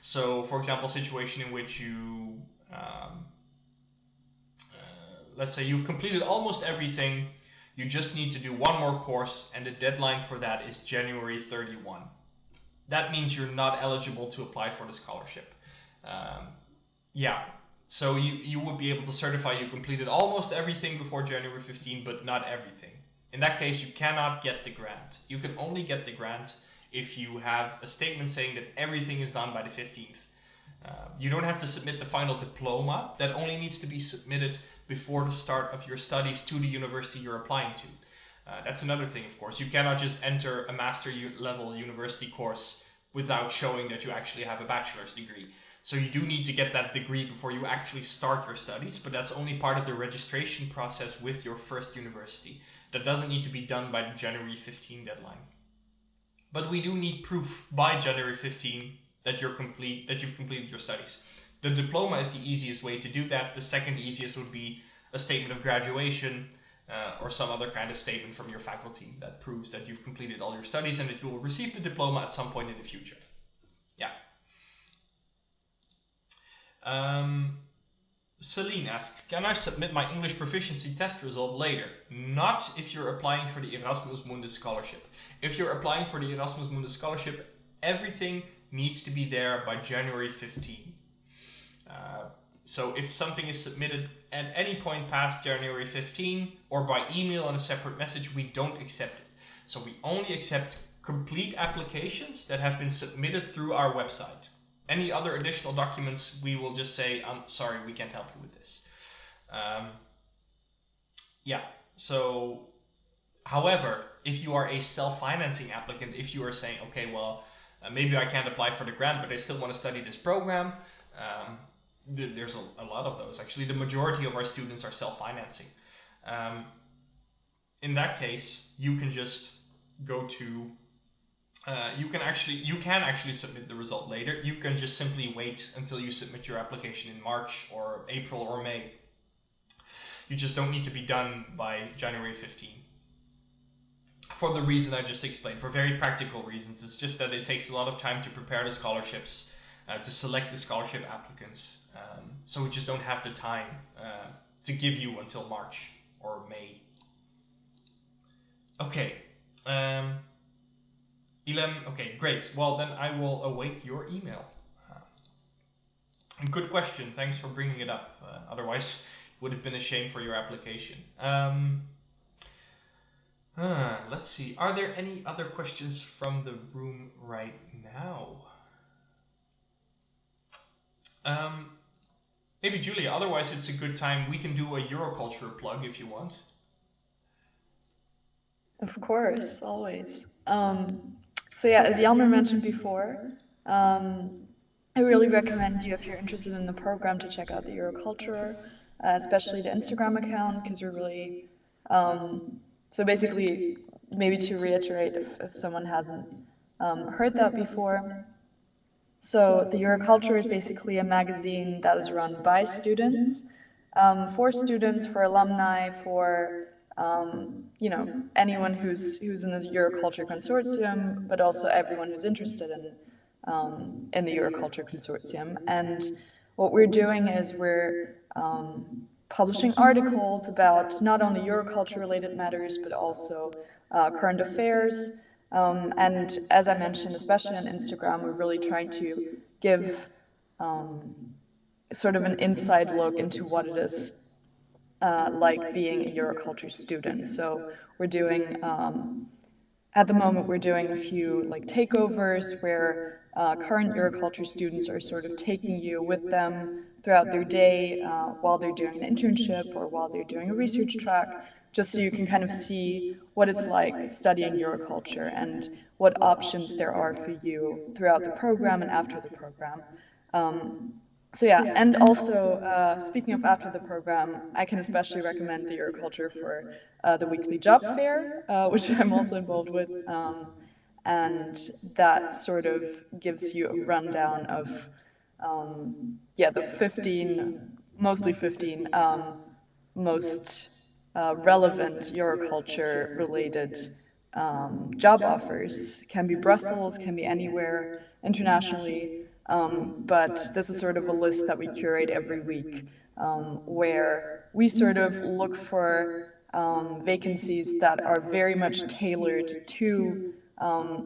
So, for example, a situation in which you, let's say you've completed almost everything, you just need to do one more course, and the deadline for that is January 31. That means you're not eligible to apply for the scholarship. Yeah, so you would be able to certify you completed almost everything before January 15, but not everything. In that case, you cannot get the grant. You can only get the grant if you have a statement saying that everything is done by the 15th. You don't have to submit the final diploma. That only needs to be submitted before the start of your studies to the university you're applying to. That's another thing, of course. You cannot just enter a master level university course without showing that you actually have a bachelor's degree. So you do need to get that degree before you actually start your studies, but that's only part of the registration process with your first university. That doesn't need to be done by the January 15 deadline. But we do need proof by January 15 that you've completed your studies. The diploma is the easiest way to do that. The second easiest would be a statement of graduation, or some other kind of statement from your faculty that proves that you've completed all your studies and that you will receive the diploma at some point in the future. Yeah. Celine asks, can I submit my English proficiency test result later? Not if you're applying for the Erasmus Mundus scholarship. If you're applying for the Erasmus Mundus scholarship, everything needs to be there by January 15. So if something is submitted at any point past January 15 or by email on a separate message, we don't accept it. So we only accept complete applications that have been submitted through our website. Any other additional documents, we will just say, I'm sorry, we can't help you with this. Yeah, so, however, if you are a self-financing applicant, if you are saying, okay, well, maybe I can't apply for the grant, but I still want to study this program, there's a lot of those. Actually, the majority of our students are self-financing. In that case, you can just go to, you can actually submit the result later. You can just simply wait until you submit your application in March or April or May. You just don't need to be done by January 15. For the reason I just explained, for very practical reasons. It's just that it takes a lot of time to prepare the scholarships, to select the scholarship applicants. So we just don't have the time to give you until March or May. Okay. Ilem, okay, great. Well, then I will await your email. Good question. Thanks for bringing it up. Otherwise, it would have been a shame for your application. Let's see. Are there any other questions from the room right now? Maybe Julia, otherwise it's a good time. We can do a Euroculture plug if you want. Of course, always. So yeah, as Jelmer mentioned before, I really recommend you, if you're interested in the program, to check out the Euroculture, especially the Instagram account, because we're really, so basically, maybe to reiterate if someone hasn't heard that before. So the Euroculture is basically a magazine that is run by students, for alumni, for anyone who's in the Euroculture consortium, but also everyone who's interested in the Euroculture consortium. And what we're doing is we're publishing articles about not only Euroculture related matters, but also current affairs. And as I mentioned, especially on Instagram, we're really trying to give sort of an inside look into what it is like being a Euroculture student. So we're doing at the moment we're doing a few like takeovers where current Euroculture students are sort of taking you with them throughout their day while they're doing an internship or while they're doing a research track, just so you can kind of see what it's like studying Euroculture and what options there are for you throughout the program and after the program. So yeah, and also speaking of after the program, I can especially recommend the Euroculture for the weekly job fair, which I'm also involved with, and that sort of gives you a rundown of yeah, the 15, mostly 15 most relevant Euroculture related job offers. Can be Brussels, can be anywhere internationally. But this is sort of a list that we curate every week where we sort of look for vacancies that are very much tailored to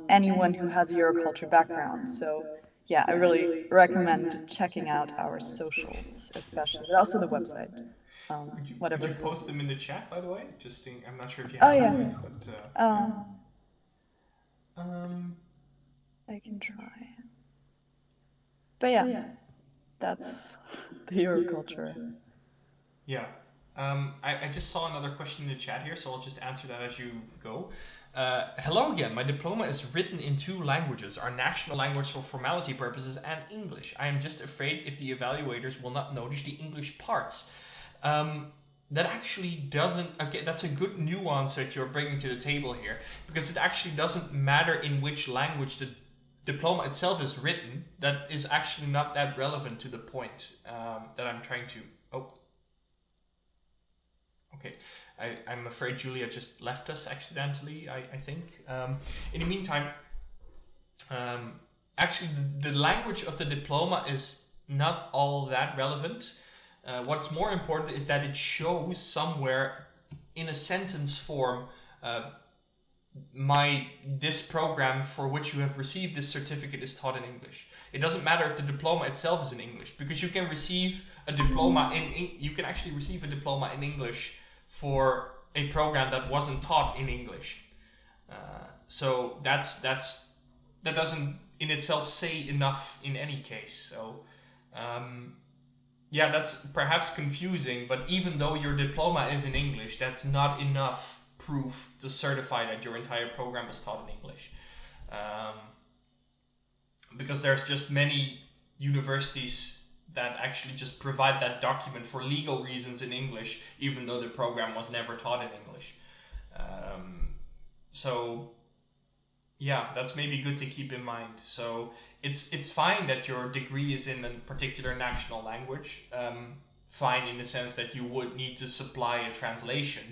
anyone who has a Euroculture background. So yeah, I really recommend checking out our socials, especially, but also the website. Could Whatever. you post them in the chat, by the way? I'm not sure if you Oh have yeah. already, but um, I can try. But yeah, that's the Euroculture. yeah. I just saw another question in the chat here, so I'll just answer that as you go. Hello again. My diploma is written in 2 languages, our national language for formality purposes and English. I am just afraid if the evaluators will not notice the English parts. That actually doesn't, okay, that's a good nuance that you're bringing to the table here, because it actually doesn't matter in which language the diploma itself is written. That is actually not that relevant to the point that I'm trying to, oh, okay, I'm afraid Julia just left us accidentally, I think. In the meantime, actually the language of the diploma is not all that relevant. What's more important is that it shows somewhere in a sentence form this program for which you have received this certificate is taught in English. It doesn't matter if the diploma itself is in English, because you can receive a diploma you can actually receive a diploma in English for a program that wasn't taught in English. So that doesn't in itself say enough in any case. So yeah, that's perhaps confusing, but even though your diploma is in English, that's not enough proof to certify that your entire program was taught in English. Because there's just many universities that actually just provide that document for legal reasons in English, even though the program was never taught in English. So yeah, that's maybe good to keep in mind. So it's fine that your degree is in a particular national language. Fine in the sense that you would need to supply a translation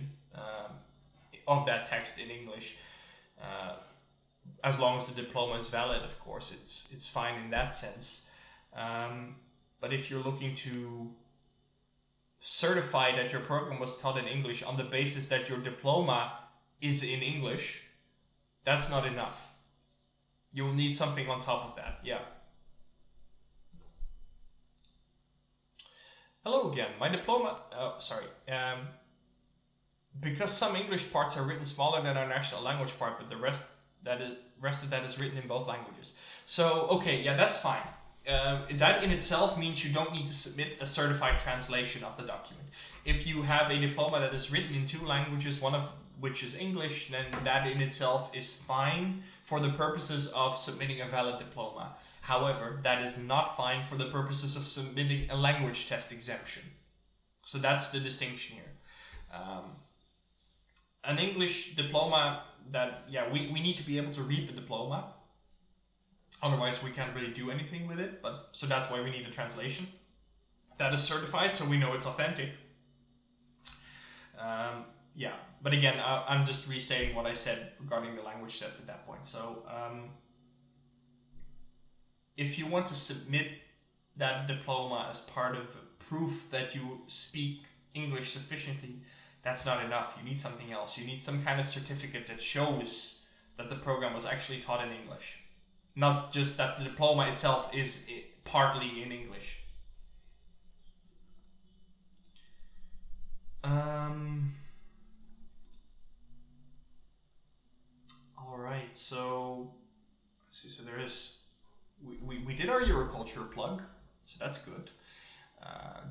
of that text in English. As long as the diploma is valid, of course, it's fine in that sense. But if you're looking to certify that your program was taught in English on the basis that your diploma is in English, that's not enough. You'll need something on top of that, yeah. Hello again. My diploma, because some English parts are written smaller than our national language part, but the rest of that is written in both languages. So, okay, yeah, that's fine. That in itself means you don't need to submit a certified translation of the document. If you have a diploma that is written in 2 languages, one of which is English, then that in itself is fine for the purposes of submitting a valid diploma. However, that is not fine for the purposes of submitting a language test exemption. So that's the distinction here. An English diploma that, yeah, we need to be able to read the diploma. Otherwise, we can't really do anything with it. But so that's why we need a translation that is certified, so we know it's authentic. Yeah, but again, I'm just restating what I said regarding the language test at that point. So if you want to submit that diploma as part of proof that you speak English sufficiently, that's not enough. You need something else. You need some kind of certificate that shows that the program was actually taught in English. Not just that the diploma itself is partly in English. All right. So let's see. So there is we did our Euroculture plug, so that's good.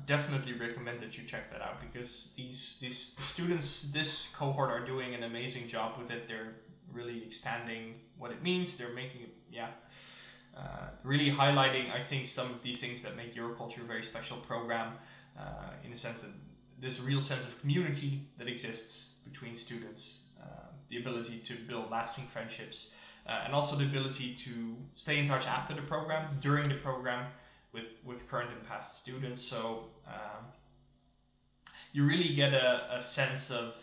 Definitely recommend that you check that out because the students this cohort are doing an amazing job with it. They're really expanding what it means. They're making it, really highlighting, I think, some of the things that make Euroculture a very special program, in the sense that there's a real sense of community that exists between students, the ability to build lasting friendships, and also the ability to stay in touch after the program, during the program, with current and past students. So you really get a sense of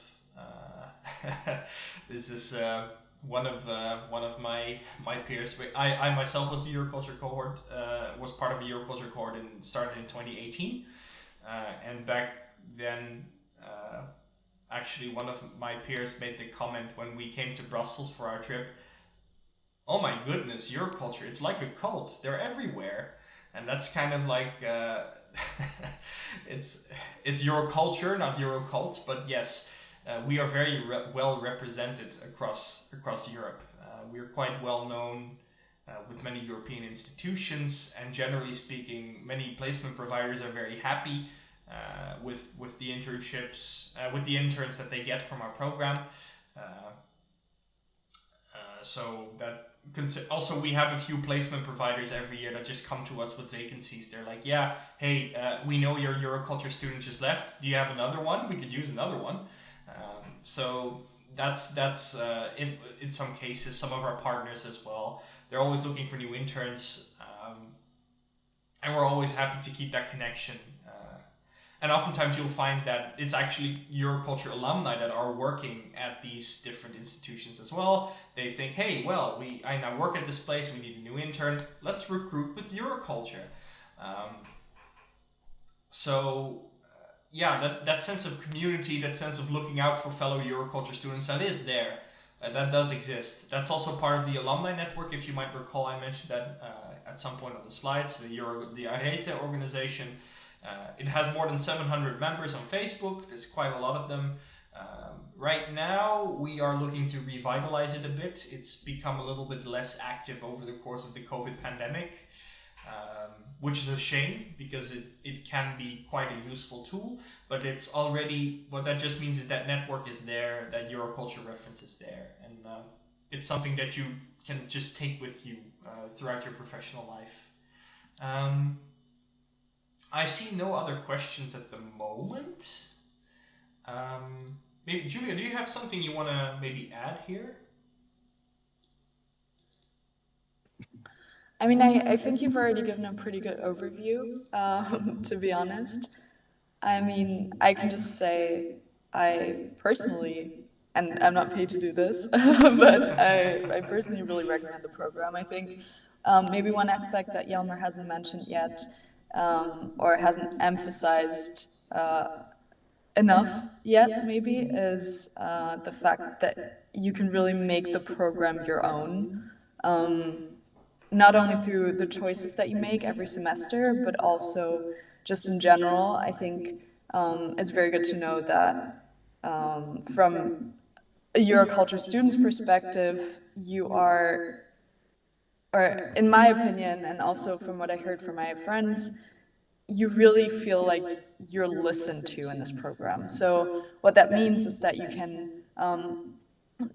this is one of my peers. I myself was a Euroculture cohort, was part of a Euroculture cohort and started in 2018. And back then, actually, one of my peers made the comment when we came to Brussels for our trip. Oh my goodness, Euroculture! It's like a cult. They're everywhere, and that's kind of like it's Euroculture, not Eurocult, but yes, we are very well represented across Europe. We're quite well known with many European institutions, and generally speaking, many placement providers are very happy with the internships, with the interns that they get from our program. Uh, so that also we have a few placement providers every year that just come to us with vacancies. They're like, yeah, hey, we know your Euroculture student just left. Do you have another one? We could use another one. So that's in some cases some of our partners as well. They're always looking for new interns, and we're always happy to keep that connection. And oftentimes you'll find that it's actually Euroculture alumni that are working at these different institutions as well. They think, hey, well, I now work at this place, we need a new intern, let's recruit with Euroculture. So that sense of community, that sense of looking out for fellow Euroculture students, that is there. That does exist. That's also part of the alumni network. If you might recall, I mentioned that at some point on the slides, the Arete organization. It has more than 700 members on Facebook. There's quite a lot of them. Right now, we are looking to revitalize it a bit. It's become a little bit less active over the course of the COVID pandemic, which is a shame because it can be quite a useful tool, but it's already, what that just means is that network is there, that Euroculture reference is there, and it's something that you can just take with you throughout your professional life. I see no other questions at the moment. Maybe Julia, do you have something you want to maybe add here? I mean, I think you've already given a pretty good overview, to be honest. I mean, I can just say I personally, and I'm not paid to do this, but I personally really recommend the program. I think maybe one aspect that Yelmer hasn't mentioned yet, or hasn't emphasized enough yet, maybe, is the fact that you can really make the program your own. Not only through the choices that you make every semester, but also just in general. I think it's very good to know that from a Euroculture student's perspective, you are, or in my opinion, and also from what I heard from my friends, you really feel like you're listened to in this program. So what that means is that you can,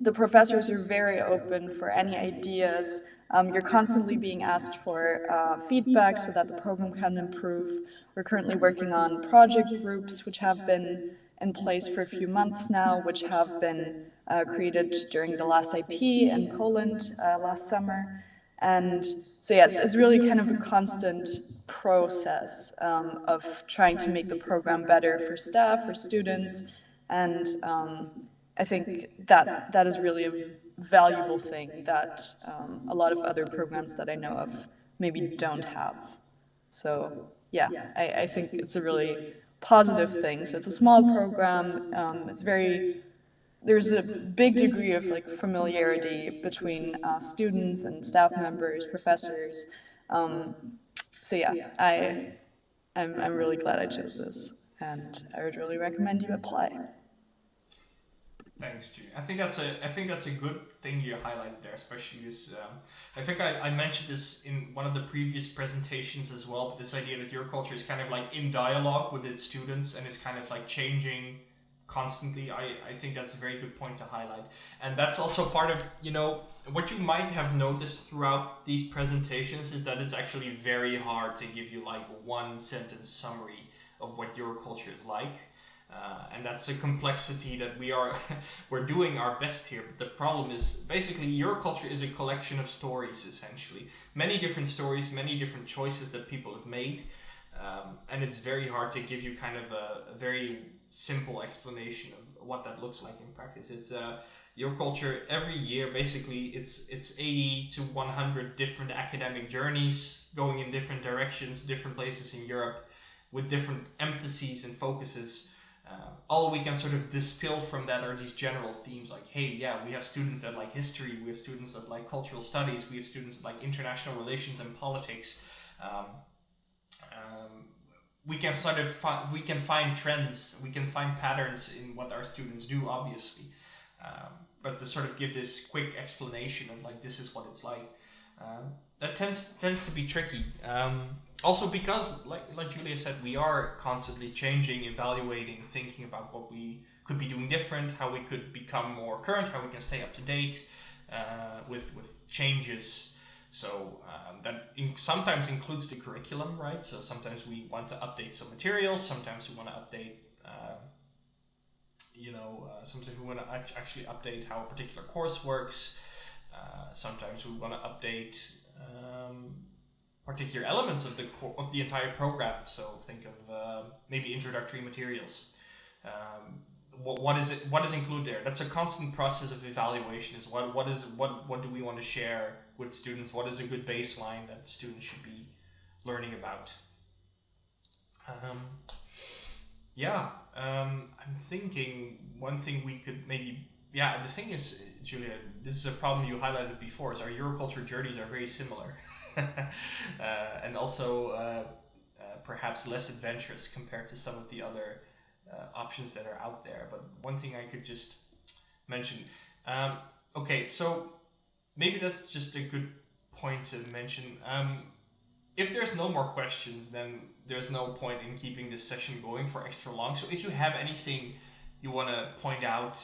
the professors are very open for any ideas. You're constantly being asked for feedback so that the program can improve. We're currently working on project groups, which have been in place for a few months now, which have been created during the last IP in Poland last summer. And so yeah, it's really kind of a constant process of trying to make the program better for staff, for students, and I think that is really a valuable thing that a lot of other programs that I know of maybe don't have. So yeah, I think it's a really positive thing. So it's a small program. It's very, there's a big degree of like familiarity between students and staff members, professors. So yeah, I'm really glad I chose this, and I would really recommend you apply. Thanks, Jude. I think that's a good thing you highlighted there, especially this. I think I mentioned this in one of the previous presentations as well. But this idea that your culture is kind of like in dialogue with its students and is kind of like changing constantly. I think that's a very good point to highlight, and that's also part of what you might have noticed throughout these presentations is that it's actually very hard to give you like one sentence summary of what your culture is like. And that's a complexity that we're doing our best here. But the problem is basically Euroculture is a collection of stories, essentially. Many different stories, many different choices that people have made. And it's very hard to give you kind of a very simple explanation of what that looks like in practice. It's Euroculture every year, basically, it's 80 to 100 different academic journeys going in different directions, different places in Europe, with different emphases and focuses. All we can sort of distill from that are these general themes like, hey, yeah, we have students that like history, we have students that like cultural studies, we have students that like international relations and politics. We can sort of we can find trends, we can find patterns in what our students do, obviously. But to sort of give this quick explanation of like, this is what it's like, that tends to be tricky. Also because, like Julia said, we are constantly changing, evaluating, thinking about what we could be doing different, how we could become more current, how we can stay up to date with changes. So that sometimes includes the curriculum, right? So sometimes we want to update some materials, sometimes we want to update, sometimes we want to actually update how a particular course works. Sometimes we want to update particular elements of the entire program. So think of maybe introductory materials. What is included there? That's a constant process of evaluation. Is what do we want to share with students? What is a good baseline that students should be learning about? I'm thinking one thing we could maybe. Yeah, the thing is, Julia, this is a problem you highlighted before. Is our Euroculture journeys are very similar. And also perhaps less adventurous compared to some of the other options that are out there. But one thing I could just mention. Okay, so maybe that's just a good point to mention. If there's no more questions, then there's no point in keeping this session going for extra long. So if you have anything you want to point out,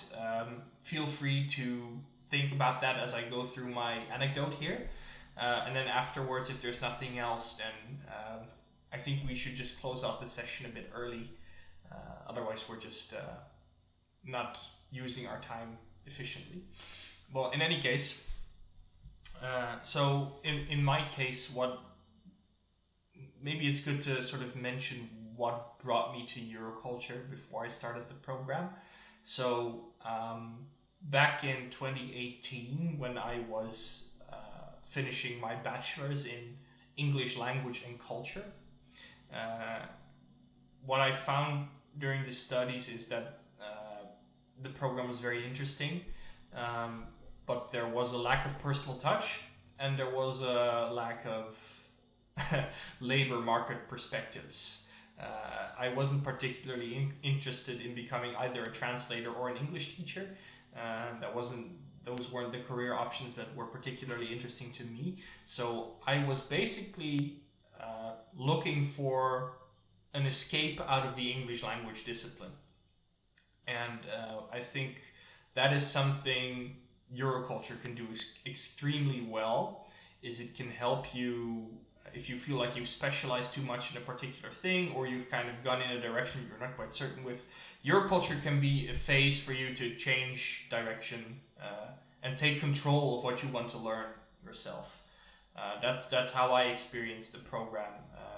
feel free to think about that as I go through my anecdote here. And then afterwards, if there's nothing else, then I think we should just close off the session a bit early. Otherwise, we're just not using our time efficiently. Well, in any case, so in my case, maybe it's good to sort of mention what brought me to Euroculture before I started the program. So back in 2018, when I was finishing my bachelor's in English language and culture, what I found during the studies is that the program was very interesting, but there was a lack of personal touch and there was a lack of labor market perspectives. I wasn't particularly interested in becoming either a translator or an English teacher. Those weren't the career options that were particularly interesting to me. So I was basically looking for an escape out of the English language discipline. And I think that is something Euroculture can do extremely well, is it can help you if you feel like you've specialized too much in a particular thing, or you've kind of gone in a direction you're not quite certain with. Euroculture can be a phase for you to change direction and take control of what you want to learn yourself. That's how I experienced the program.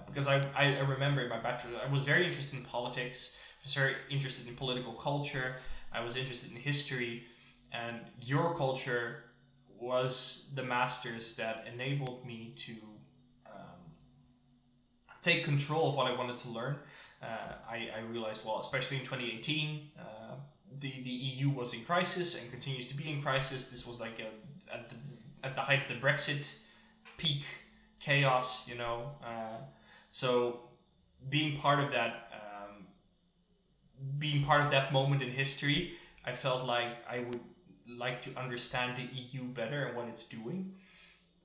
Because I remember in my bachelor's, I was very interested in politics, I was very interested in political culture, I was interested in history, and Euroculture was the masters that enabled me to take control of what I wanted to learn. I realized, well, especially in 2018, the EU was in crisis and continues to be in crisis. This was like at the height of the Brexit peak chaos, so being part of that moment in history I felt like I would like to understand the EU better and what it's doing.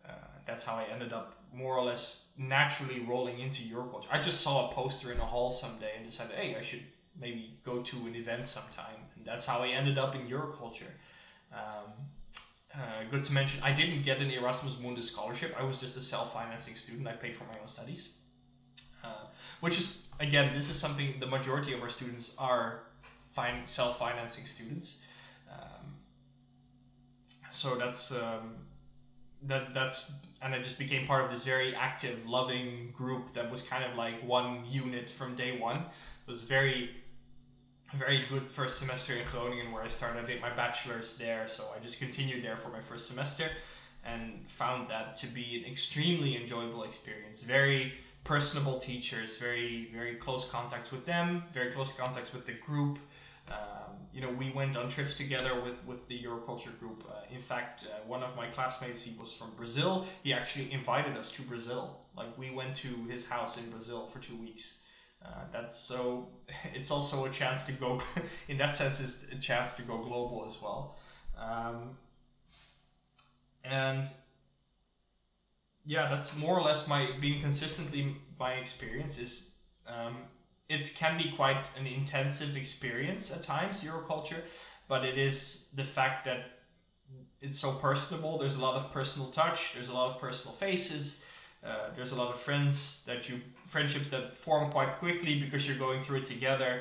Uh, that's how I ended up more or less naturally rolling into Euroculture. I just saw a poster in a hall someday and decided, hey, I should maybe go to an event sometime. And that's how I ended up in Euroculture. Um, Good to mention, I didn't get an Erasmus Mundus scholarship. I was just a self-financing student. I paid for my own studies, which is, again, this is something the majority of our students are self-financing students. Um, so that's and I just became part of this very active, loving group that was kind of like one unit from day one. It was very good first semester in Groningen where I started. I did my bachelor's there, so I just continued there for my first semester and found that to be an extremely enjoyable experience. Very personable teachers, very close contacts with them, very close contacts with the group. We went on trips together with the Euroculture group. In fact, one of my classmates, he was from Brazil. He actually invited us to Brazil. Like, we went to his house in Brazil for 2 weeks. That's so. It's also a chance to go. In that sense, it's a chance to go global as well. And yeah, that's more or less my experience is. It can be quite an intensive experience at times, Euroculture, but it is the fact that it's so personable. There's a lot of personal touch. There's a lot of personal faces. There's a lot of friendships that form quite quickly because you're going through it together.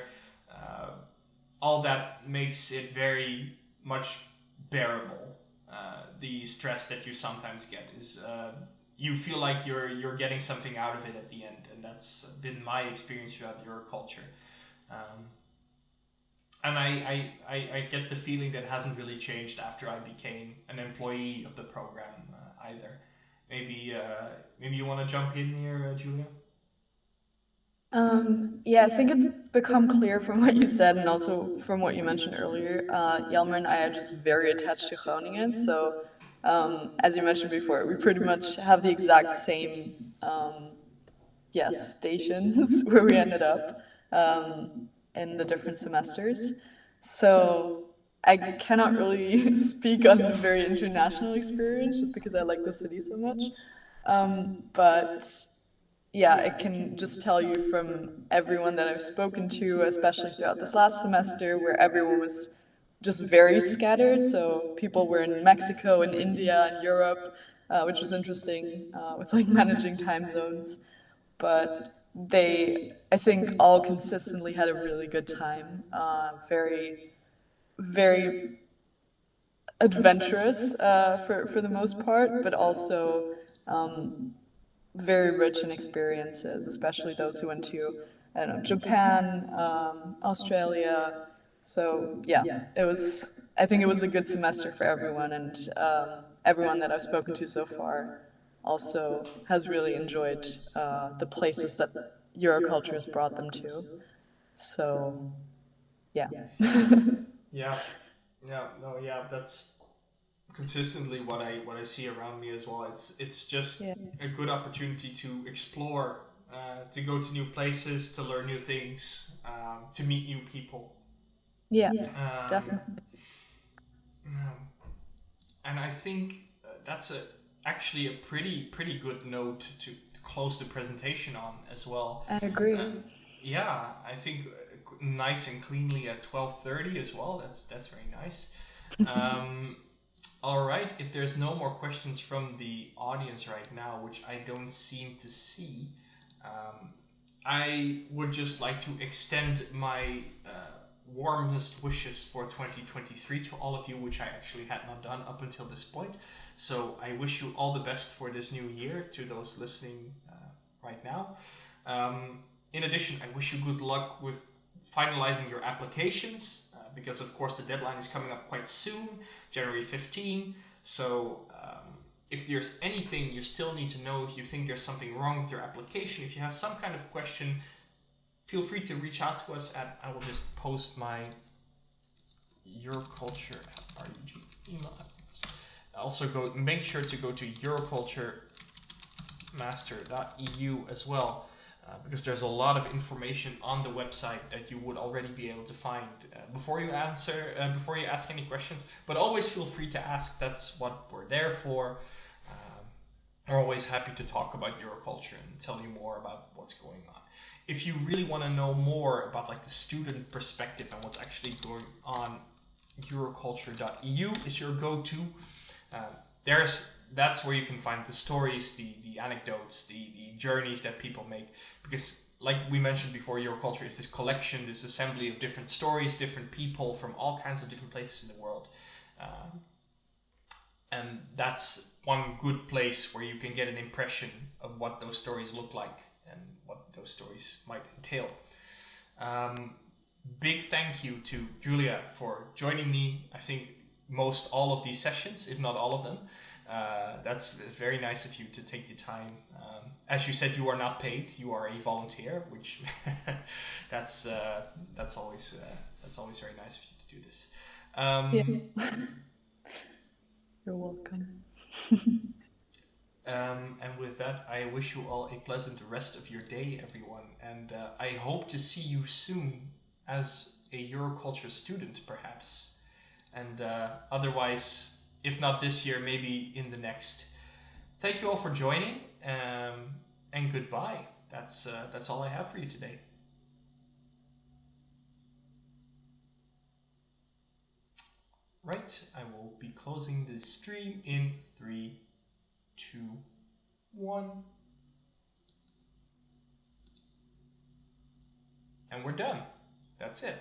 All that makes it very much bearable. The stress that you sometimes get is you feel like you're getting something out of it at the end, and that's been my experience throughout Euroculture. Um, and I get the feeling that hasn't really changed after I became an employee of the program either. Maybe you want to jump in here, Julia? Yeah, I think it's become clear from what you said and also from what you mentioned earlier. Jelmer and I are just very attached to Groningen. So, as you mentioned before, we pretty much have the exact same, stations where we ended up in the different semesters. So, I cannot really speak on a very international experience just because I like the city so much. But yeah, I can just tell you from everyone that I've spoken to, especially throughout this last semester, where everyone was just very scattered. So people were in Mexico and India and Europe, which was interesting with like managing time zones. But I think, all consistently had a really good time. Very adventurous for the most part, but also very rich in experiences, especially those who went to, I don't know, Japan, Australia. So yeah, it was. I think it was a good semester for everyone, and everyone that I've spoken to so far also has really enjoyed the places that Euroculture has brought them to. So yeah. Yeah, yeah, no, yeah. That's consistently what I see around me as well. It's just Yeah. a good opportunity to explore, to go to new places, to learn new things, to meet new people. Yeah, Um, definitely. and I think that's actually a pretty good note to close the presentation on as well. I agree. Yeah, I think nice and cleanly at 12:30 as well. That's very nice. Um, all right, if there's no more questions from the audience right now, which I don't seem to see, um, I would just like to extend my warmest wishes for 2023 to all of you, which I actually had not done up until this point. So I wish you all the best for this new year to those listening right now. In addition, I wish you good luck with finalizing your applications because, of course, the deadline is coming up quite soon, January 15. So if there's anything you still need to know, if you think there's something wrong with your application, if you have some kind of question, feel free to reach out to us at, I will just post my Euroculture RUG email address. Also, make sure to go to euroculturemaster.eu as well. because there's a lot of information on the website that you would already be able to find before you ask any questions. But always feel free to ask. That's what we're there for. We're always happy to talk about Euroculture and tell you more about what's going on. If you really want to know more about like the student perspective and what's actually going on, Euroculture.eu is your go-to. That's where you can find the stories, the anecdotes, the journeys that people make. Because like we mentioned before, Euroculture is this collection, this assembly of different stories, different people from all kinds of different places in the world. And that's one good place where you can get an impression of what those stories look like and what those stories might entail. Big thank you to Julia for joining me. I think most all of these sessions, if not all of them. That's very nice of you to take the time. As you said, you are not paid; you are a volunteer, which that's always very nice of you to do this. Yeah. You're welcome. And with that, I wish you all a pleasant rest of your day, everyone. And I hope to see you soon as a Euroculture student, perhaps. And otherwise, if not this year, maybe in the next. Thank you all for joining, and goodbye. That's all I have for you today. Right, I will be closing the stream in 3, 2, 1. And we're done. That's it.